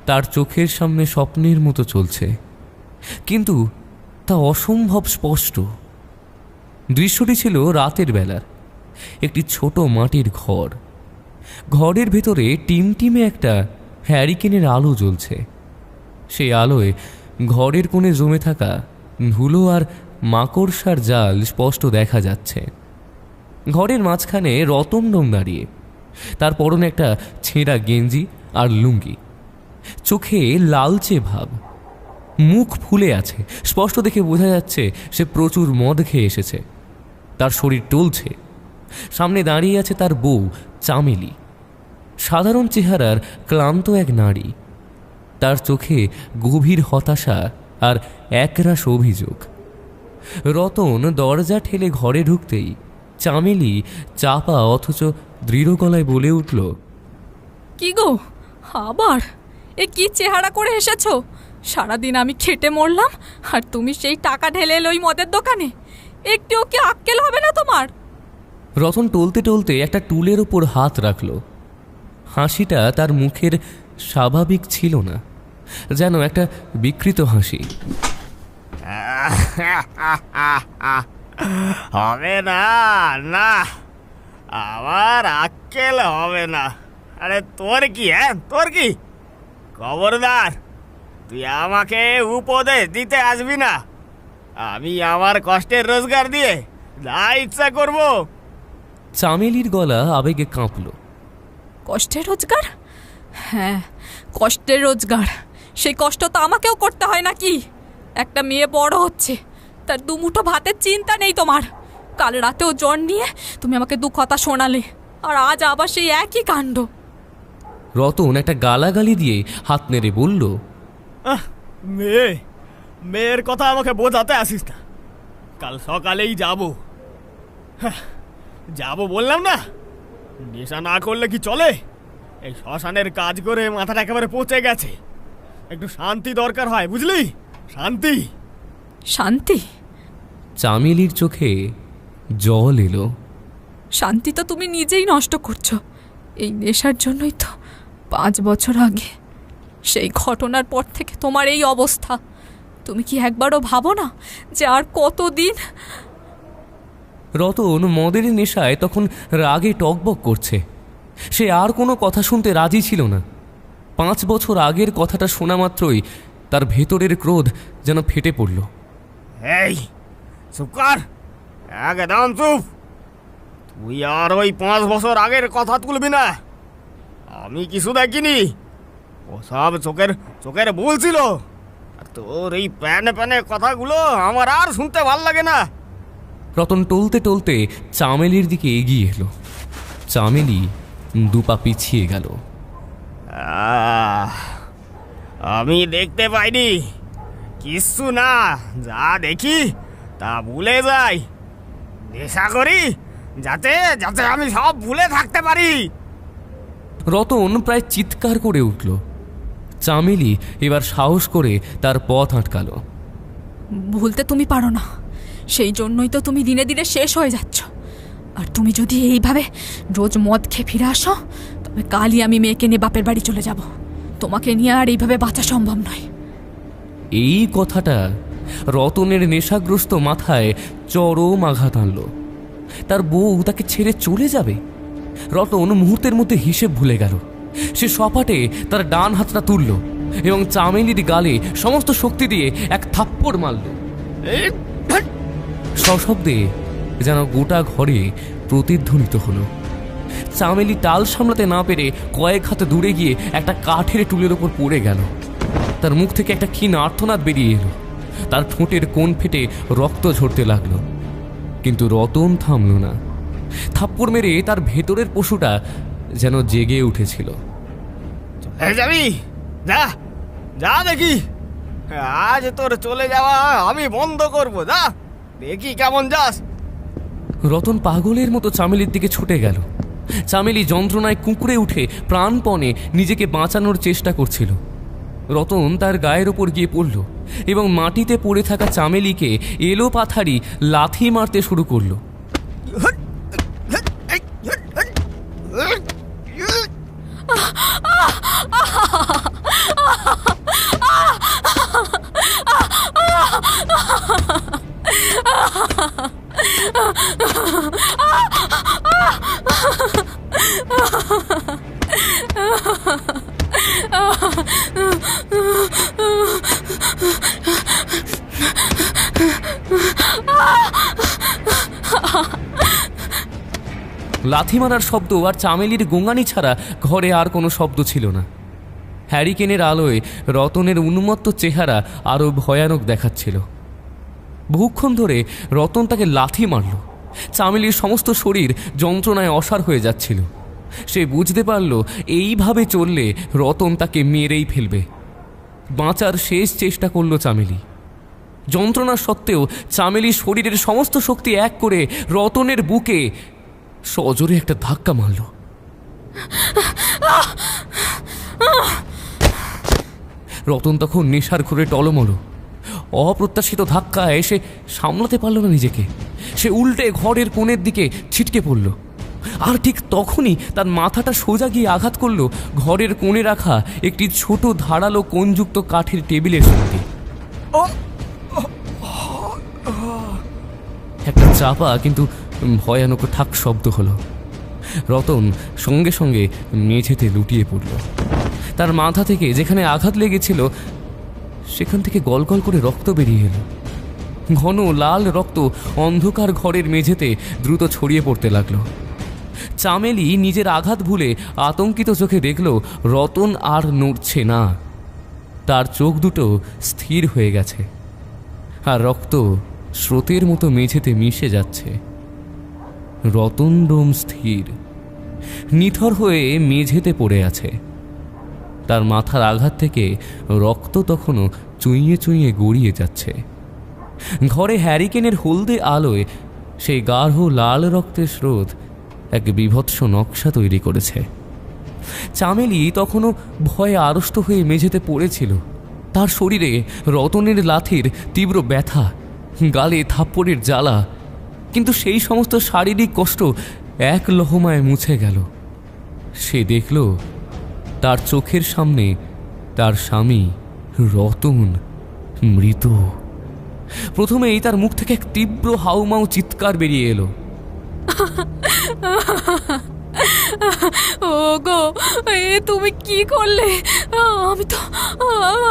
তার চোখের সামনে স্বপ্নের মতো চলছে, কিন্তু তা অসম্ভব স্পষ্ট। দৃশ্যটি ছিল রাতের বেলার একটি ছোট মাটির ঘর। ঘরের ভেতরে টিমটিমে একটা হ্যারিকেনের আলো জ্বলছে। সেই আলোয় ঘরের কোণে জমে থাকা ধুলো আর মাকড়সার জাল স্পষ্ট দেখা যাচ্ছে। ঘরের মাঝখানে রতনডোম দাঁড়িয়ে, তার পরনে একটা ছেঁড়া গেঞ্জি আর লুঙ্গি, চোখে লালচে ভাব, মুখ ফুলে আছে, স্পষ্ট দেখে বোঝা যাচ্ছে সে প্রচুর মদ খেয়ে এসেছে। তার শরীর টলছে। সামনে দাঁড়িয়ে আছে তার বউ চামেলি, সাধারণ চেহারার ক্লান্ত এক নারী। তার চোখে গভীর হতাশা আর একরাশ অভিযোগ। রতন দরজা ঠেলে ঘরে ঢুকতেই চামেলি চাপা অথচ দৃঢ় গলায় বলে উঠল, কি গো, আবার এ কি চেহারা করে এসেছো? সারাদিন আমি খেটে মরলাম আর তুমি সেই টাকা ঢেলে এলো ওই মদের দোকানে। একটুও কি আক্কেল হবে না তোমার? রতন টলতে টলতে একটা টুলের ওপর হাত রাখল। হাসিটা তার মুখের স্বাভাবিক ছিল না, যেন একটা বিকৃত হাসি। হবে না, না, আমার আক্কেল হবে না। আরে তোর কি, তোর কি? খবরদার, তুই আমাকে উপদেশ দিতে আসবি না। আমি আমার কষ্টের রোজগার দিয়ে যা ইচ্ছা করব। চামেলির গলা আবেগে কাঁপল। কষ্টের রোজগার? হ্যাঁ, কষ্টের রোজগার। সেই কষ্ট তো আমাকেও করতে হয় নাকি? একটা মেয়ে বড় হচ্ছে, তার দুমুঠো ভাতের চিন্তা নেই তোমার। কাল রাতেও জ্বর নিয়ে তুমি আমাকে দু কথা শোনালে, আর আজ আবার সেই একই কাণ্ড। রতন একটা গালাগালি দিয়ে হাত নেড়ে বলল, মেয়ের কথা আমাকে বোঝাতে আসিস না। কাল সকালেই যাব বললাম না। নেশা না করলে কি চলে? এই শ্মশানের কাজ করে মাথাটা একেবারে পচে গেছে। একটু শান্তি দরকার হয়, বুঝলি? শান্তি। শান্তি? চামেলির চোখে জল এলো। শান্তি তো তুমি নিজেই নষ্ট করছো। এই নেশার জন্যই তো 5 বছর আগে সেই ঘটনার পর থেকে তোমার এই অবস্থা। তুমি কি একবারও ভাবো না যে আর কতদিন? রতন মদের নেশায় তখন রাগে টকবক করছে। সে আর কোনো কথা শুনতে রাজি ছিল না। 5 বছর আগের কথাটা শোনা মাত্রই তার ভেতরের ক্রোধ যেন ফেটে পড়ল। এই চুপ কর, একদম চুপ। তুই আর ওই 5 বছর আগের কথা তুলবি না। আমি কিছু দেখিনি, ও সব চোখের ভুল ছিল। আর তোর এই প্যানে কথাগুলো আমার আর শুনতে ভাল লাগে না। রতন টলতে টলতে চামেলির দিকে এগিয়ে এলো। চামেলি 2 পা পিছিয়ে গেল। আমি দেখতে পাইনি কিচ্ছু না, যা দেখি তা ভুলে যাই। নেশা করি যাতে আমি সব ভুলে থাকতে পারি। রতন প্রায় চিৎকার করে উঠল। চামেলি এবার সাহস করে তার পথ আটকালো। ভুলতে তুমি পারো না, সেই জন্যই তো তুমি দিনে দিনে শেষ হয়ে যাচ্ছ। আর তুমি যদি এইভাবে রোজ মদ খেয়ে ফিরে আসো, তবে কালই আমি মেয়েকে নিয়ে বাপের বাড়ি চলে যাব। তোমাকে নিয়ে আর এইভাবে বাঁচা সম্ভব নয়। এই কথাটা রতনের নেশাগ্রস্ত মাথায় চরম আঘাত আনল। তার বউ তাকে ছেড়ে চলে যাবে? রতন মুহূর্তের মধ্যে হিসেব ভুলে গেল। সে সপাটে তার ডান হাতটা তুলল এবং চামেলির গালে সমস্ত শক্তি দিয়ে এক থাপ্পড় মারল। সশব্দে যেন গোটা ঘরে প্রতিধ্বনিত হলো। চামেলি টাল সামলাতে না পেরে কয়েক হাত দূরে গিয়ে একটা কাঠের টুলের ওপর পড়ে গেল। তার মুখ থেকে একটা ক্ষীণ আর্তনাদ বেরিয়ে এলো। তার ঠোঁটের কোণ ফেটে রক্ত ঝরতে লাগলো। কিন্তু রতন থামল না। থাপ্পড় মেরে তার ভেতরের পশুটা যেন জেগে উঠেছিল। যাবি? যা দেখি, আজ তোর চলে যাওয়া আমি বন্ধ করবো। যা দেখি কেমন যাস। রতন পাগলের মতো চামেলির দিকে ছুটে গেল। চামেলি যন্ত্রণায় কুঁকড়ে উঠে প্রাণপণে নিজেকে বাঁচানোর চেষ্টা করছিল। রতন তার গায়ের ওপর গিয়ে পড়ল এবং মাটিতে পড়ে থাকা চামেলিকে এলো পাথারি লাথি মারতে শুরু করলো। লাথি মারার শব্দ আর চামেলির গোঙানি ছাড়া ঘরে আর কোনো শব্দ ছিল না। হ্যারিকেনের আলোয় রতনের উন্মত্ত চেহারা আরও ভয়ানক দেখাচ্ছিল। বহুক্ষণ ধরে রতন তাকে লাথি মারল। চামেলির সমস্ত শরীর যন্ত্রণায় অসাড় হয়ে যাচ্ছিল। সে বুঝতে পারল এইভাবে চললে রতন তাকে মেরেই ফেলবে। বাঁচার শেষ চেষ্টা করল চামেলি। যন্ত্রণা সত্ত্বেও চামেলি শরীরের সমস্ত শক্তি এক করে রতনের বুকে সজোরে একটা ধাক্কা মারল। রতন তখন নেশার ঘুরে টলমল। অপ্রত্যাশিত ধাক্কা এসে সামলাতে পারল না নিজেকে। সে উল্টে ঘরের কোণের দিকে ছিটকে পড়ল। আর ঠিক তখনই তার মাথাটা সোজা গিয়ে আঘাত করল ঘরের কোণে রাখা একটি ছোট ধারালো কোণযুক্ত কাঠের টেবিলের সঙ্গে। একটা চাপা কিন্তু ভয়ানক ঠাক শব্দ হলো। রতন সঙ্গে সঙ্গে মেঝেতে লুটিয়ে পড়ল। তার মাথা থেকে যেখানে আঘাত লেগেছিল সেখান থেকে গলগল করে রক্ত বেরিয়ে এলো। ঘন লাল রক্ত অন্ধকার ঘরের মেঝেতে দ্রুত ছড়িয়ে পড়তে লাগলো। চামেলি নিজের আঘাত ভুলে আতঙ্কিত চোখে দেখল রতন আর নড়ছে না। তার চোখ দুটো স্থির হয়ে গেছে আর রক্ত স্রোতের মতো মেঝেতে মিশে যাচ্ছে। রতন ডোম স্থির, নিথর হয়ে মেঝেতে পড়ে আছে। তার মাথার আঘাত থেকে রক্ত তখনও চুইয়ে চুইয়ে গড়িয়ে যাচ্ছে। ঘরে হ্যারিকেনের হলদে আলোয় সেই গাঢ় লাল রক্তের স্রোত এক বীভৎস নকশা তৈরি করেছে। চামেলি তখনও ভয়ে আড়ষ্ট হয়ে মেঝেতে পড়েছিল। তার শরীরে রতনের লাথির তীব্র ব্যথা, গালে থাপ্পড়ের জ্বালা, কিন্তু সেই সমস্ত শারীরিক কষ্ট এক লহমায় মুছে গেল। সে দেখল তার চোখের সামনে তার স্বামী রতন মৃত। প্রথমেই তার মুখ থেকে এক তীব্র হাউমাউ চিৎকার বেরিয়ে এলো। ও গো, এ তুমি কি করলে?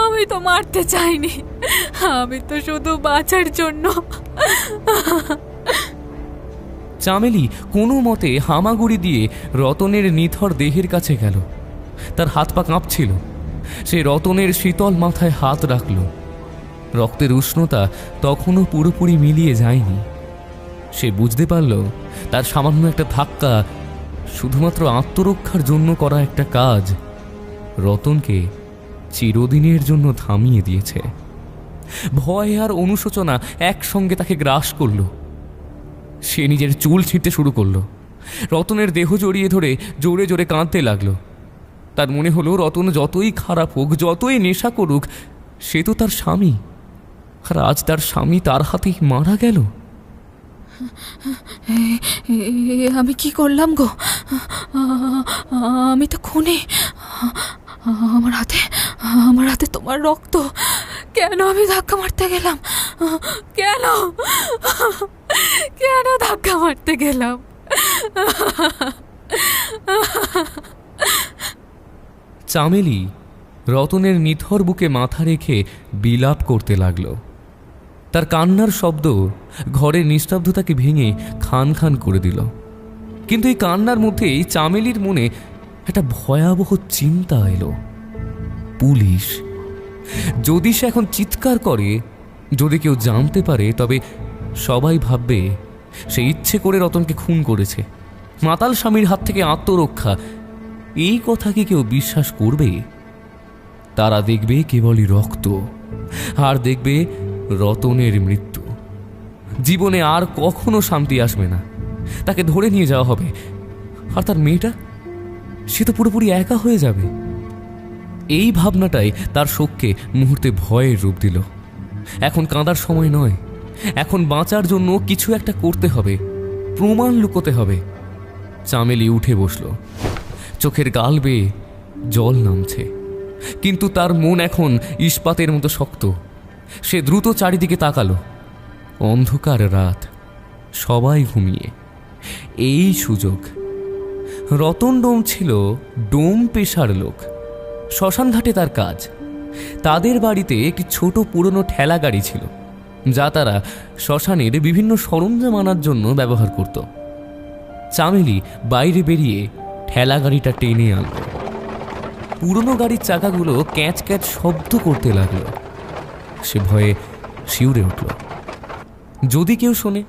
আমি তো মারতে চাইনি, আমি তো শুধু বাঁচার জন্য। চামেলি কোনো মতে হামাগুড়ি দিয়ে রতনের নিথর দেহের কাছে গেল। তার হাত পা কাঁপছিল। সে রতনের শীতল মাথায় হাত রাখল। রক্তের উষ্ণতা তখনও পুরোপুরি মিলিয়ে যায়নি। সে বুঝতে পারল তার সামান্য একটা ধাক্কা শুধুমাত্র আত্মরক্ষার জন্য করা একটা কাজ রতনকে চিরদিনের জন্য থামিয়ে দিয়েছে। ভয় আর অনুশোচনা একসঙ্গে তাকে গ্রাস করল। সে নিজের চুল ছিঁড়তে শুরু করলো। রতনের দেহ জড়িয়ে ধরে জোরে জোরে কাঁদতে লাগলো। তার মনে হলো রতন যতই খারাপ হোক, যতই নেশা করুক, সে তো তার স্বামী। আর আজ তার স্বামী তার হাতেই মারা গেল। আমি কি করলাম গো? আমি তো খুনি। আমার হাতে তোমার রক্ত। কেন আমি ধাক্কা মারতে গেলাম? কেন ধাক্কা মারতে গেলাম? চামেলি রতনের নিথর বুকে মাথা রেখে বিলাপ করতে লাগলো। তার কান্নার শব্দ ঘরের নিস্তব্ধতাকে ভেঙে খান খান করে দিল। কিন্তু এই কান্নার মধ্যেই চামেলির মনে একটা ভয়াবহ চিন্তা এলো। পুলিশ যদি সে এখন চিৎকার করে, যদি কেউ জানতে পারে, তবে সবাই ভাববে সে ইচ্ছে করে রতনকে খুন করেছে। মাতাল স্বামীর হাত থেকে আত্মরক্ষা, এই কথা কি কেউ বিশ্বাস করবে? তারা দেখবে কেবলই রক্ত, আর দেখবে রতনের মৃত্যু। জীবনে আর কখনো শান্তি আসবে না। তাকে ধরে নিয়ে যাওয়া হবে, আর তার মেয়েটা, সে তো পুরোপুরি একা হয়ে যাবে। এই ভাবনাটাই তার শোককে মুহূর্তে ভয়ের রূপ দিল। এখন কাঁদার সময় নয়, এখন বাঁচার জন্য কিছু একটা করতে হবে, প্রমাণ লুকোতে হবে। চামেলি উঠে বসল। চোখের গাল বেয়ে জল নামছে, কিন্তু তার মন এখন ইস্পাতের মতো শক্ত। সে দ্রুত চারিদিকে তাকালো। অন্ধকার রাত, সবাই ঘুমিয়ে। এই সুযোগ। রতন ডোম ছিল ডোম পেশার লোক। শ্মশানঘাটে তার কাজ। তাদের বাড়িতে একটি ছোট পুরনো ঠেলা গাড়ি ছিল, যা তারা শ্মশানের বিভিন্ন সরঞ্জাম আনার জন্য ব্যবহার করত। চামেলি বাইরে বেরিয়ে ঠেলা গাড়িটা টেনে আনল। পুরনো গাড়ির চাকাগুলো ক্যাঁচ ক্যাঁচ শব্দ করতে লাগলো। সে ভয়ে শিউরে উঠল, যদি কেউ শোনে।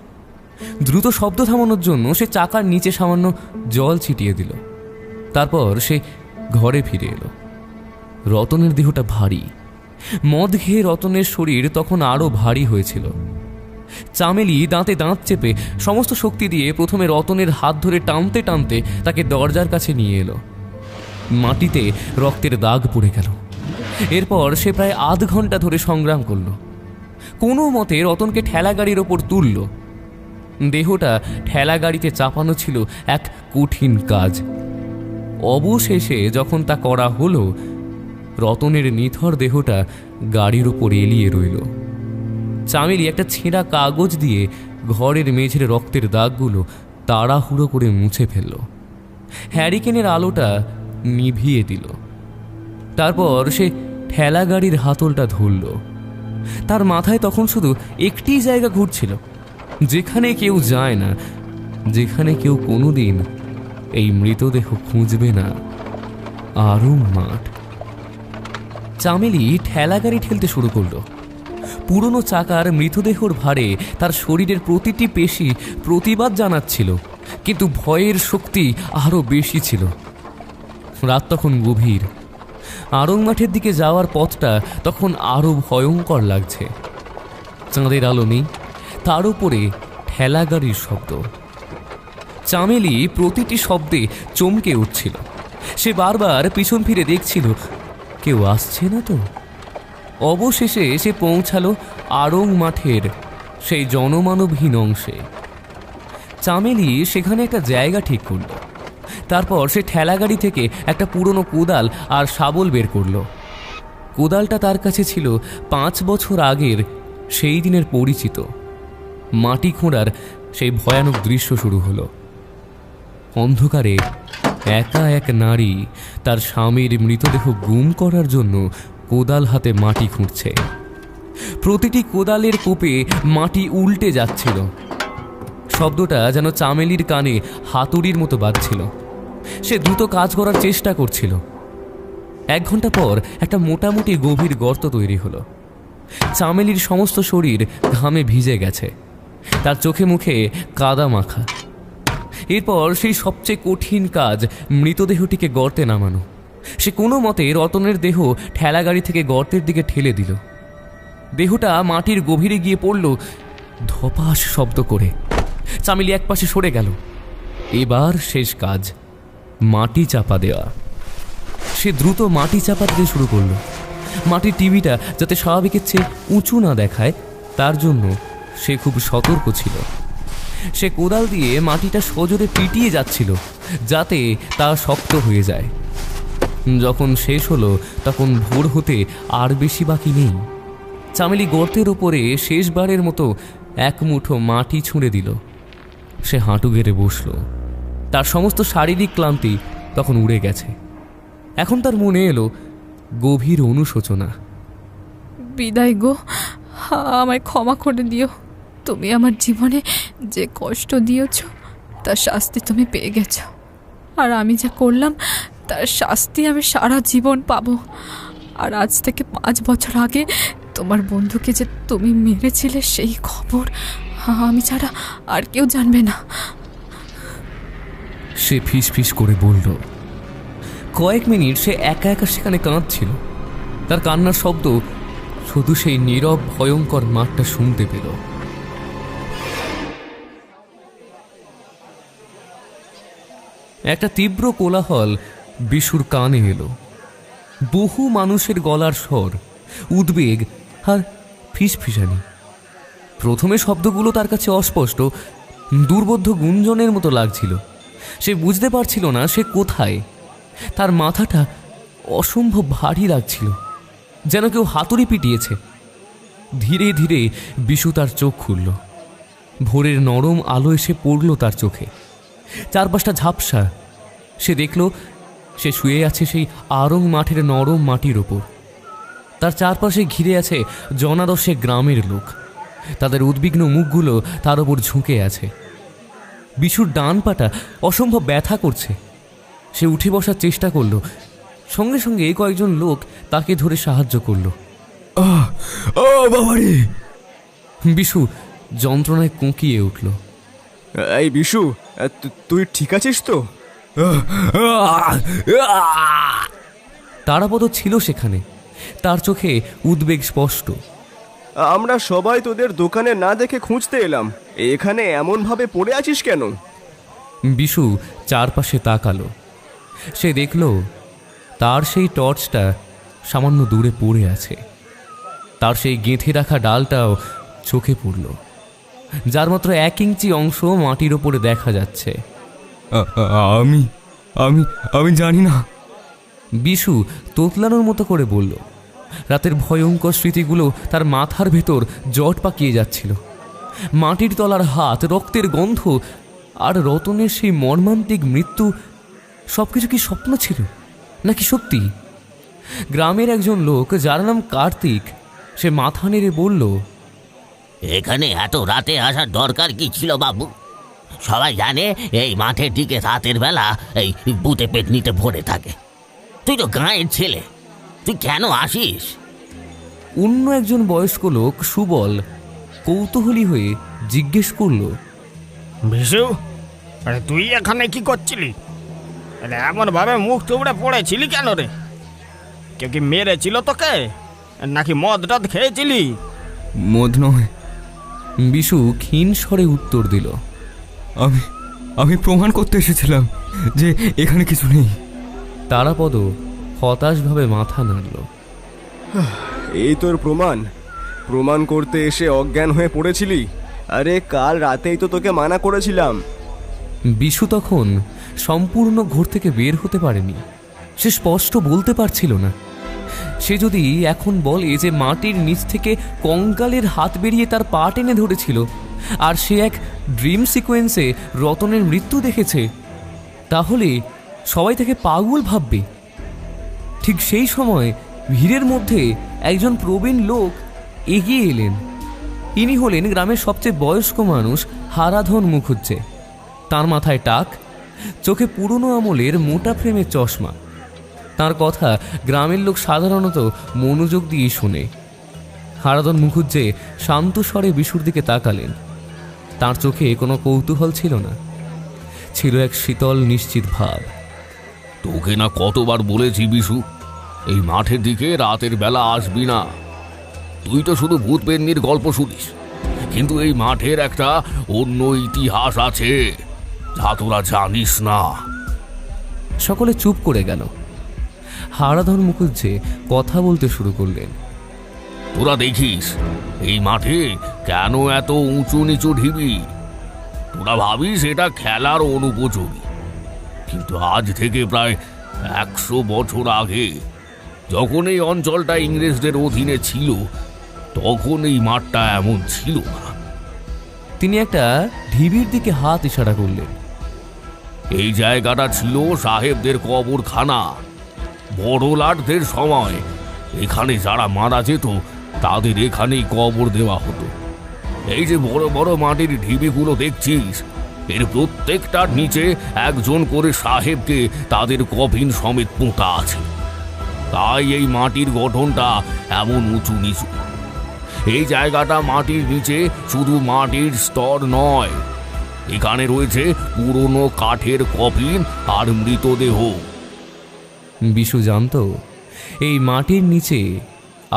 দ্রুত শব্দ থামানোর জন্য সে চাকার নিচে সামান্য জল ছিটিয়ে দিল। তারপর সে ঘরে ফিরে এলো। রতনের দেহটা ভারী। মদ খেয়ে রতনের শরীর তখন আরও ভারী হয়েছিল। চামেলি দাঁতে দাঁত চেপে সমস্ত শক্তি দিয়ে প্রথমে রতনের হাত ধরে টানতে টানতে তাকে দরজার কাছে নিয়ে এলো। মাটিতে রক্তের দাগ পড়ে গেল। এরপর সে প্রায় আধ ঘন্টা ধরে সংগ্রাম করল। কোনো মতে রতনকে ঠেলা গাড়ির ওপর তুলল। দেহটা ঠেলা গাড়িতে চাপানো ছিল এক কঠিন কাজ। অবশেষে যখন তা করা হলো, রতনের নিথর দেহটা গাড়ির ওপর এলিয়ে রইল। চামেলি একটা ছেঁড়া কাগজ দিয়ে ঘরের মেঝের রক্তের দাগগুলো তাড়াহুড়ো করে মুছে ফেলল। হ্যারিকেনের আলোটা নিভিয়ে দিল। তারপর সে ঠেলা গাড়ির হাতলটা ধরল। তার মাথায় তখন শুধু একটি জায়গা ঘুরছিল, যেখানে কেউ যায় না, যেখানে কেউ কোনোদিন এই মৃতদেহ খুঁজবে না। আরুম মাঠ। চামেলি ঠেলা গাড়ি ঠেলতে শুরু করলো। পুরনো চাকার মৃতদেহর ভারে তার শরীরের প্রতিটি পেশি প্রতিবাদ জানাচ্ছিল, কিন্তু ভয়ের শক্তি আরও বেশি ছিল। রাত তখন গভীর। আরং মাঠের দিকে যাওয়ার পথটা তখন আরও ভয়ঙ্কর লাগছে। চাঁদের আলো নেই, তার উপরে ঠেলা গাড়ির শব্দ। চামেলি প্রতিটি শব্দে চমকে উঠছিল। সে বারবার পিছন ফিরে দেখছিল, কেউ আসছে না তো। অবশেষে সে পৌঁছালো আরং মাঠের সেই জনমানবহীন অংশে। চামেলি সেখানে একটা জায়গা ঠিক করল। তারপর সে ঠেলা গাড়ি থেকে একটা পুরনো কোদাল আর শাবল বের করল। কোদালটা তার কাছে ছিল 5 বছর আগের সেই দিনের পরিচিত। মাটি খোঁড়ার সেই ভয়ানক দৃশ্য শুরু হলো। অন্ধকারে একা এক নারী তার স্বামীর মৃতদেহ গুম করার জন্য কোদাল হাতে মাটি খুঁড়ছে। প্রতিটি কোদালের কোপে মাটি উল্টে যাচ্ছিল। শব্দটা যেন চামেলির কানে হাতুড়ির মতো বাজছিল। সে দ্রুত কাজ করার চেষ্টা করছিল। 1 ঘন্টা পর একটা মোটামুটি গভীর গর্ত তৈরি হলো। চামেলির সমস্ত শরীর ঘামে ভিজে গেছে, তার চোখে মুখে কাদা মাখা। এরপর সেই সবচেয়ে কঠিন কাজ, মৃতদেহটিকে গর্তে নামানো। সে কোনো মতে রতনের দেহ ঠেলা গাড়ি থেকে গর্তের দিকে ঠেলে দিল। দেহটা মাটির গভীরে গিয়ে পড়ল ধপাস শব্দ করে। চামেলি একপাশে সরে গেল। এবার শেষ কাজ, মাটি চাপা দেওয়া। সে দ্রুত মাটি চাপা দিতে শুরু করলো। মাটির টিভিটা যাতে স্বাভাবিকের চেয়ে উঁচু না দেখায়, তার জন্য সে খুব সতর্ক ছিল। সে কোদাল দিয়ে মাটিটা সজোরে পিটিয়ে যাচ্ছিল, যাতে তা শক্ত হয়ে যায়। যখন শেষ হলো, তখন ভোর হতে আর বেশি বাকি নেই। চামেলি গর্তের ওপরে শেষবারের মতো এক মুঠো মাটি ছুঁড়ে দিল। সে হাঁটু গেড়ে বসল। তার সমস্ত শারীরিক ক্লান্তি তখন উড়ে গেছে। এখন তার মনে এলো গভীর অনুশোচনা। বিদায় গো, আমায় ক্ষমা করে দিও। তুমি আমার জীবনে যে কষ্ট দিয়েছ, তার শাস্তি তুমি পেয়ে গেছ। আর আমি যা করলাম তার শাস্তি আমি সারা জীবন পাবো। আর আজ থেকে 5 বছর আগে তোমার বন্ধুকে যে তুমি মেরেছিলে, সেই খবর আমি ছাড়া আর কেউ জানবে না। সে ফিস ফিস করে বলল। কয়েক মিনিট সে একা একা সেখানে কাঁদছিল। তার কান্নার শব্দ শুধু সেই নীরব ভয়ঙ্কর মাঠটা শুনতে পেল। একটা তীব্র কোলাহল বিশুর কানে এলো। বহু মানুষের গলার স্বর, উদ্বেগ আর ফিসফিসানি। প্রথমে শব্দগুলো তার কাছে অস্পষ্ট, দুর্বোধ্য গুঞ্জনের মতো লাগছিল। সে বুঝতে পারছিল না সে কোথায়। তার মাথাটা অসম্ভব ভারী লাগছিল, যেন কেউ হাতুড়ি পিটিয়েছে। ধীরে ধীরে বিশু তার চোখ খুলল। ভোরের নরম আলো এসে পড়ল তার চোখে। চারপাশটা ঝাপসা। সে দেখল সে শুয়ে আছে সেই আরং মাঠের নরম মাটির ওপর। তার চারপাশে ঘিরে আছে জনাদশে গ্রামের লোক। তাদের উদ্বিগ্ন মুখগুলো তার ওপর ঝুঁকে আছে। বিশুর ডান পাটা অসম্ভব ব্যথা করছে। সে উঠে বসার চেষ্টা করলো, সঙ্গে সঙ্গে কয়েকজন লোক তাকে ধরে সাহায্য করলো। ও বাবারে! বিশু যন্ত্রণায় কুঁকিয়ে উঠল। এই বিশু, তুই ঠিক আছিস তো? তারাপদ ছিল সেখানে, তার চোখে উদ্বেগ স্পষ্ট। আমরা সবাই তোদের দোকানে না দেখে খুঁজতে এলাম, এখানে এমনভাবে পড়ে আছিস কেন? বিশু চারপাশে তাকালো। সে দেখল তার সেই টর্চটা সামান্য দূরে পড়ে আছে। তার সেই গেঁথে রাখা ডালটাও চোখে পড়ল, যার মাত্র 1 ইঞ্চি অংশ মাটির ওপরে দেখা যাচ্ছে। আমি আমি আমি জানি না। বিশু তোতলানোর মতো করে বলল। রাতের ভয়ঙ্কর স্মৃতিগুলো তার মাথার ভেতর জট পাকিয়ে যাচ্ছিল। মাটির তলার হাত, রক্তের গন্ধ আর রতনের সেই মর্মান্তিক মৃত্যু, সবকিছু কি স্বপ্ন ছিল নাকি সত্যি? গ্রামের একজন লোক, যার নাম কার্তিক, সে মাথা নেড়ে বলল, এখানে এত রাতে আসার দরকার কি ছিল বাবু? সবাই জানে এই মাঠের দিকে রাতের বেলা এই ভূতে পেটনিতে ভরে থাকে। তুই তো গাঁয়ের ছেলে, তুই কেন আসিস? অন্য একজন বয়স্ক লোক সুবল কৌতূহলী হয়ে জিজ্ঞেস করল, বিশু, আরে তুই এখানে কি করছিলি? আরে এমন ভাবে মুখ টুবড়ে পড়েছিলি কেন রে? কেউ কি মেরেছিল তোকে, নাকি মদ টদ খেয়েছিলি? মদ নয়। বিশু ক্ষীণ স্বরে উত্তর দিল, আমি আমি প্রমাণ করতে এসেছিলাম যে এখানে কিছু নেই। তারাপদ হতাশভাবে মাথা নাড়ল। এই তোর প্রমাণ? প্রমাণ করতে এসে অজ্ঞান হয়ে পড়েছিলি? আরে কাল রাতেই তো তোকে মানা করেছিলাম। বিশু তখন সম্পূর্ণ ঘোর থেকে বের হতে পারেনি। সে স্পষ্ট বলতে পারছিল না। সে যদি এখন বলে যে মাটির নিচ থেকে কঙ্কালের হাত বেরিয়ে তার পা টেনে ধরেছিল আর সে এক ড্রিম সিকোয়েন্সে রতনের মৃত্যু দেখেছে, তাহলে সবাই তাকে পাগল ভাববে। ঠিক সেই সময় ভিড়ের মধ্যে একজন প্রবীণ লোক এগিয়ে এলেন। ইনি হলেন গ্রামের সবচেয়ে বয়স্ক মানুষ হারাধন মুখুজ্জে। তার মাথায় টাক, চোখে পুরনো আমলের মোটা ফ্রেমের চশমা। তার কথা গ্রামের লোক সাধারণত মনোযোগ দিয়ে শোনে। হারাধন মুখুজ্জে শান্ত স্বরে বিশুর দিকে তাকালেন। তার চোখে কোনো কৌতূহল ছিল না, ছিল এক শীতল নিশ্চিত ভাব। তোকে না কতবার বলেছি বিশু, এই মাঠের দিকে রাতের বেলা আসবি না। তুই তো শুধু ভূত পেন্নির গল্প শুনিস, কিন্তু এই মাঠের একটা অন্য ইতিহাস আছে যা তোরা জানিস না। সকলে চুপ করে গেল। হারাধন মুখুজ্জে কথা বলতে শুরু করলেন। তোরা দেখিস এই মাঠে কেন এত উঁচু নিচু ঢিবি? তোরা ভাবিস এটা খেলার অনুপযোগী, কিন্তু আজ থেকে প্রায় 100 বছর আগে, যখন এই অঞ্চলটা ইংরেজদের অধীনে ছিল, তখন এই মাঠটা এমন ছিল না। তিনি একটা ঢিবির দিকে হাত ইশারা করলেন। এই জায়গাটা ছিল সাহেবদের কবরখানা। বড় লাটদের সময় এখানে যারা মারা যেত তাদের এখানেই কবর দেওয়া হতো। এই যে বড় বড় মাটির ঢিবিগুলো দেখছিস, এর প্রত্যেকটার নিচে একজন করে সাহেবকে তাদের কফিন সমেত পোঁতা আছে। তাই এই মাটির গঠনটা এমন উঁচু নিচু। এই জায়গাটা মাটির নিচে শুধু মাটির স্তর নয়, এখানে রয়েছে পুরনো কাঠের কফিন আর মৃতদেহ। বিশু জানত এই মাটির নিচে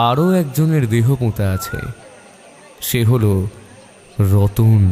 আরও একজনের দেহ পোঁতা আছে। সে হলো রতন।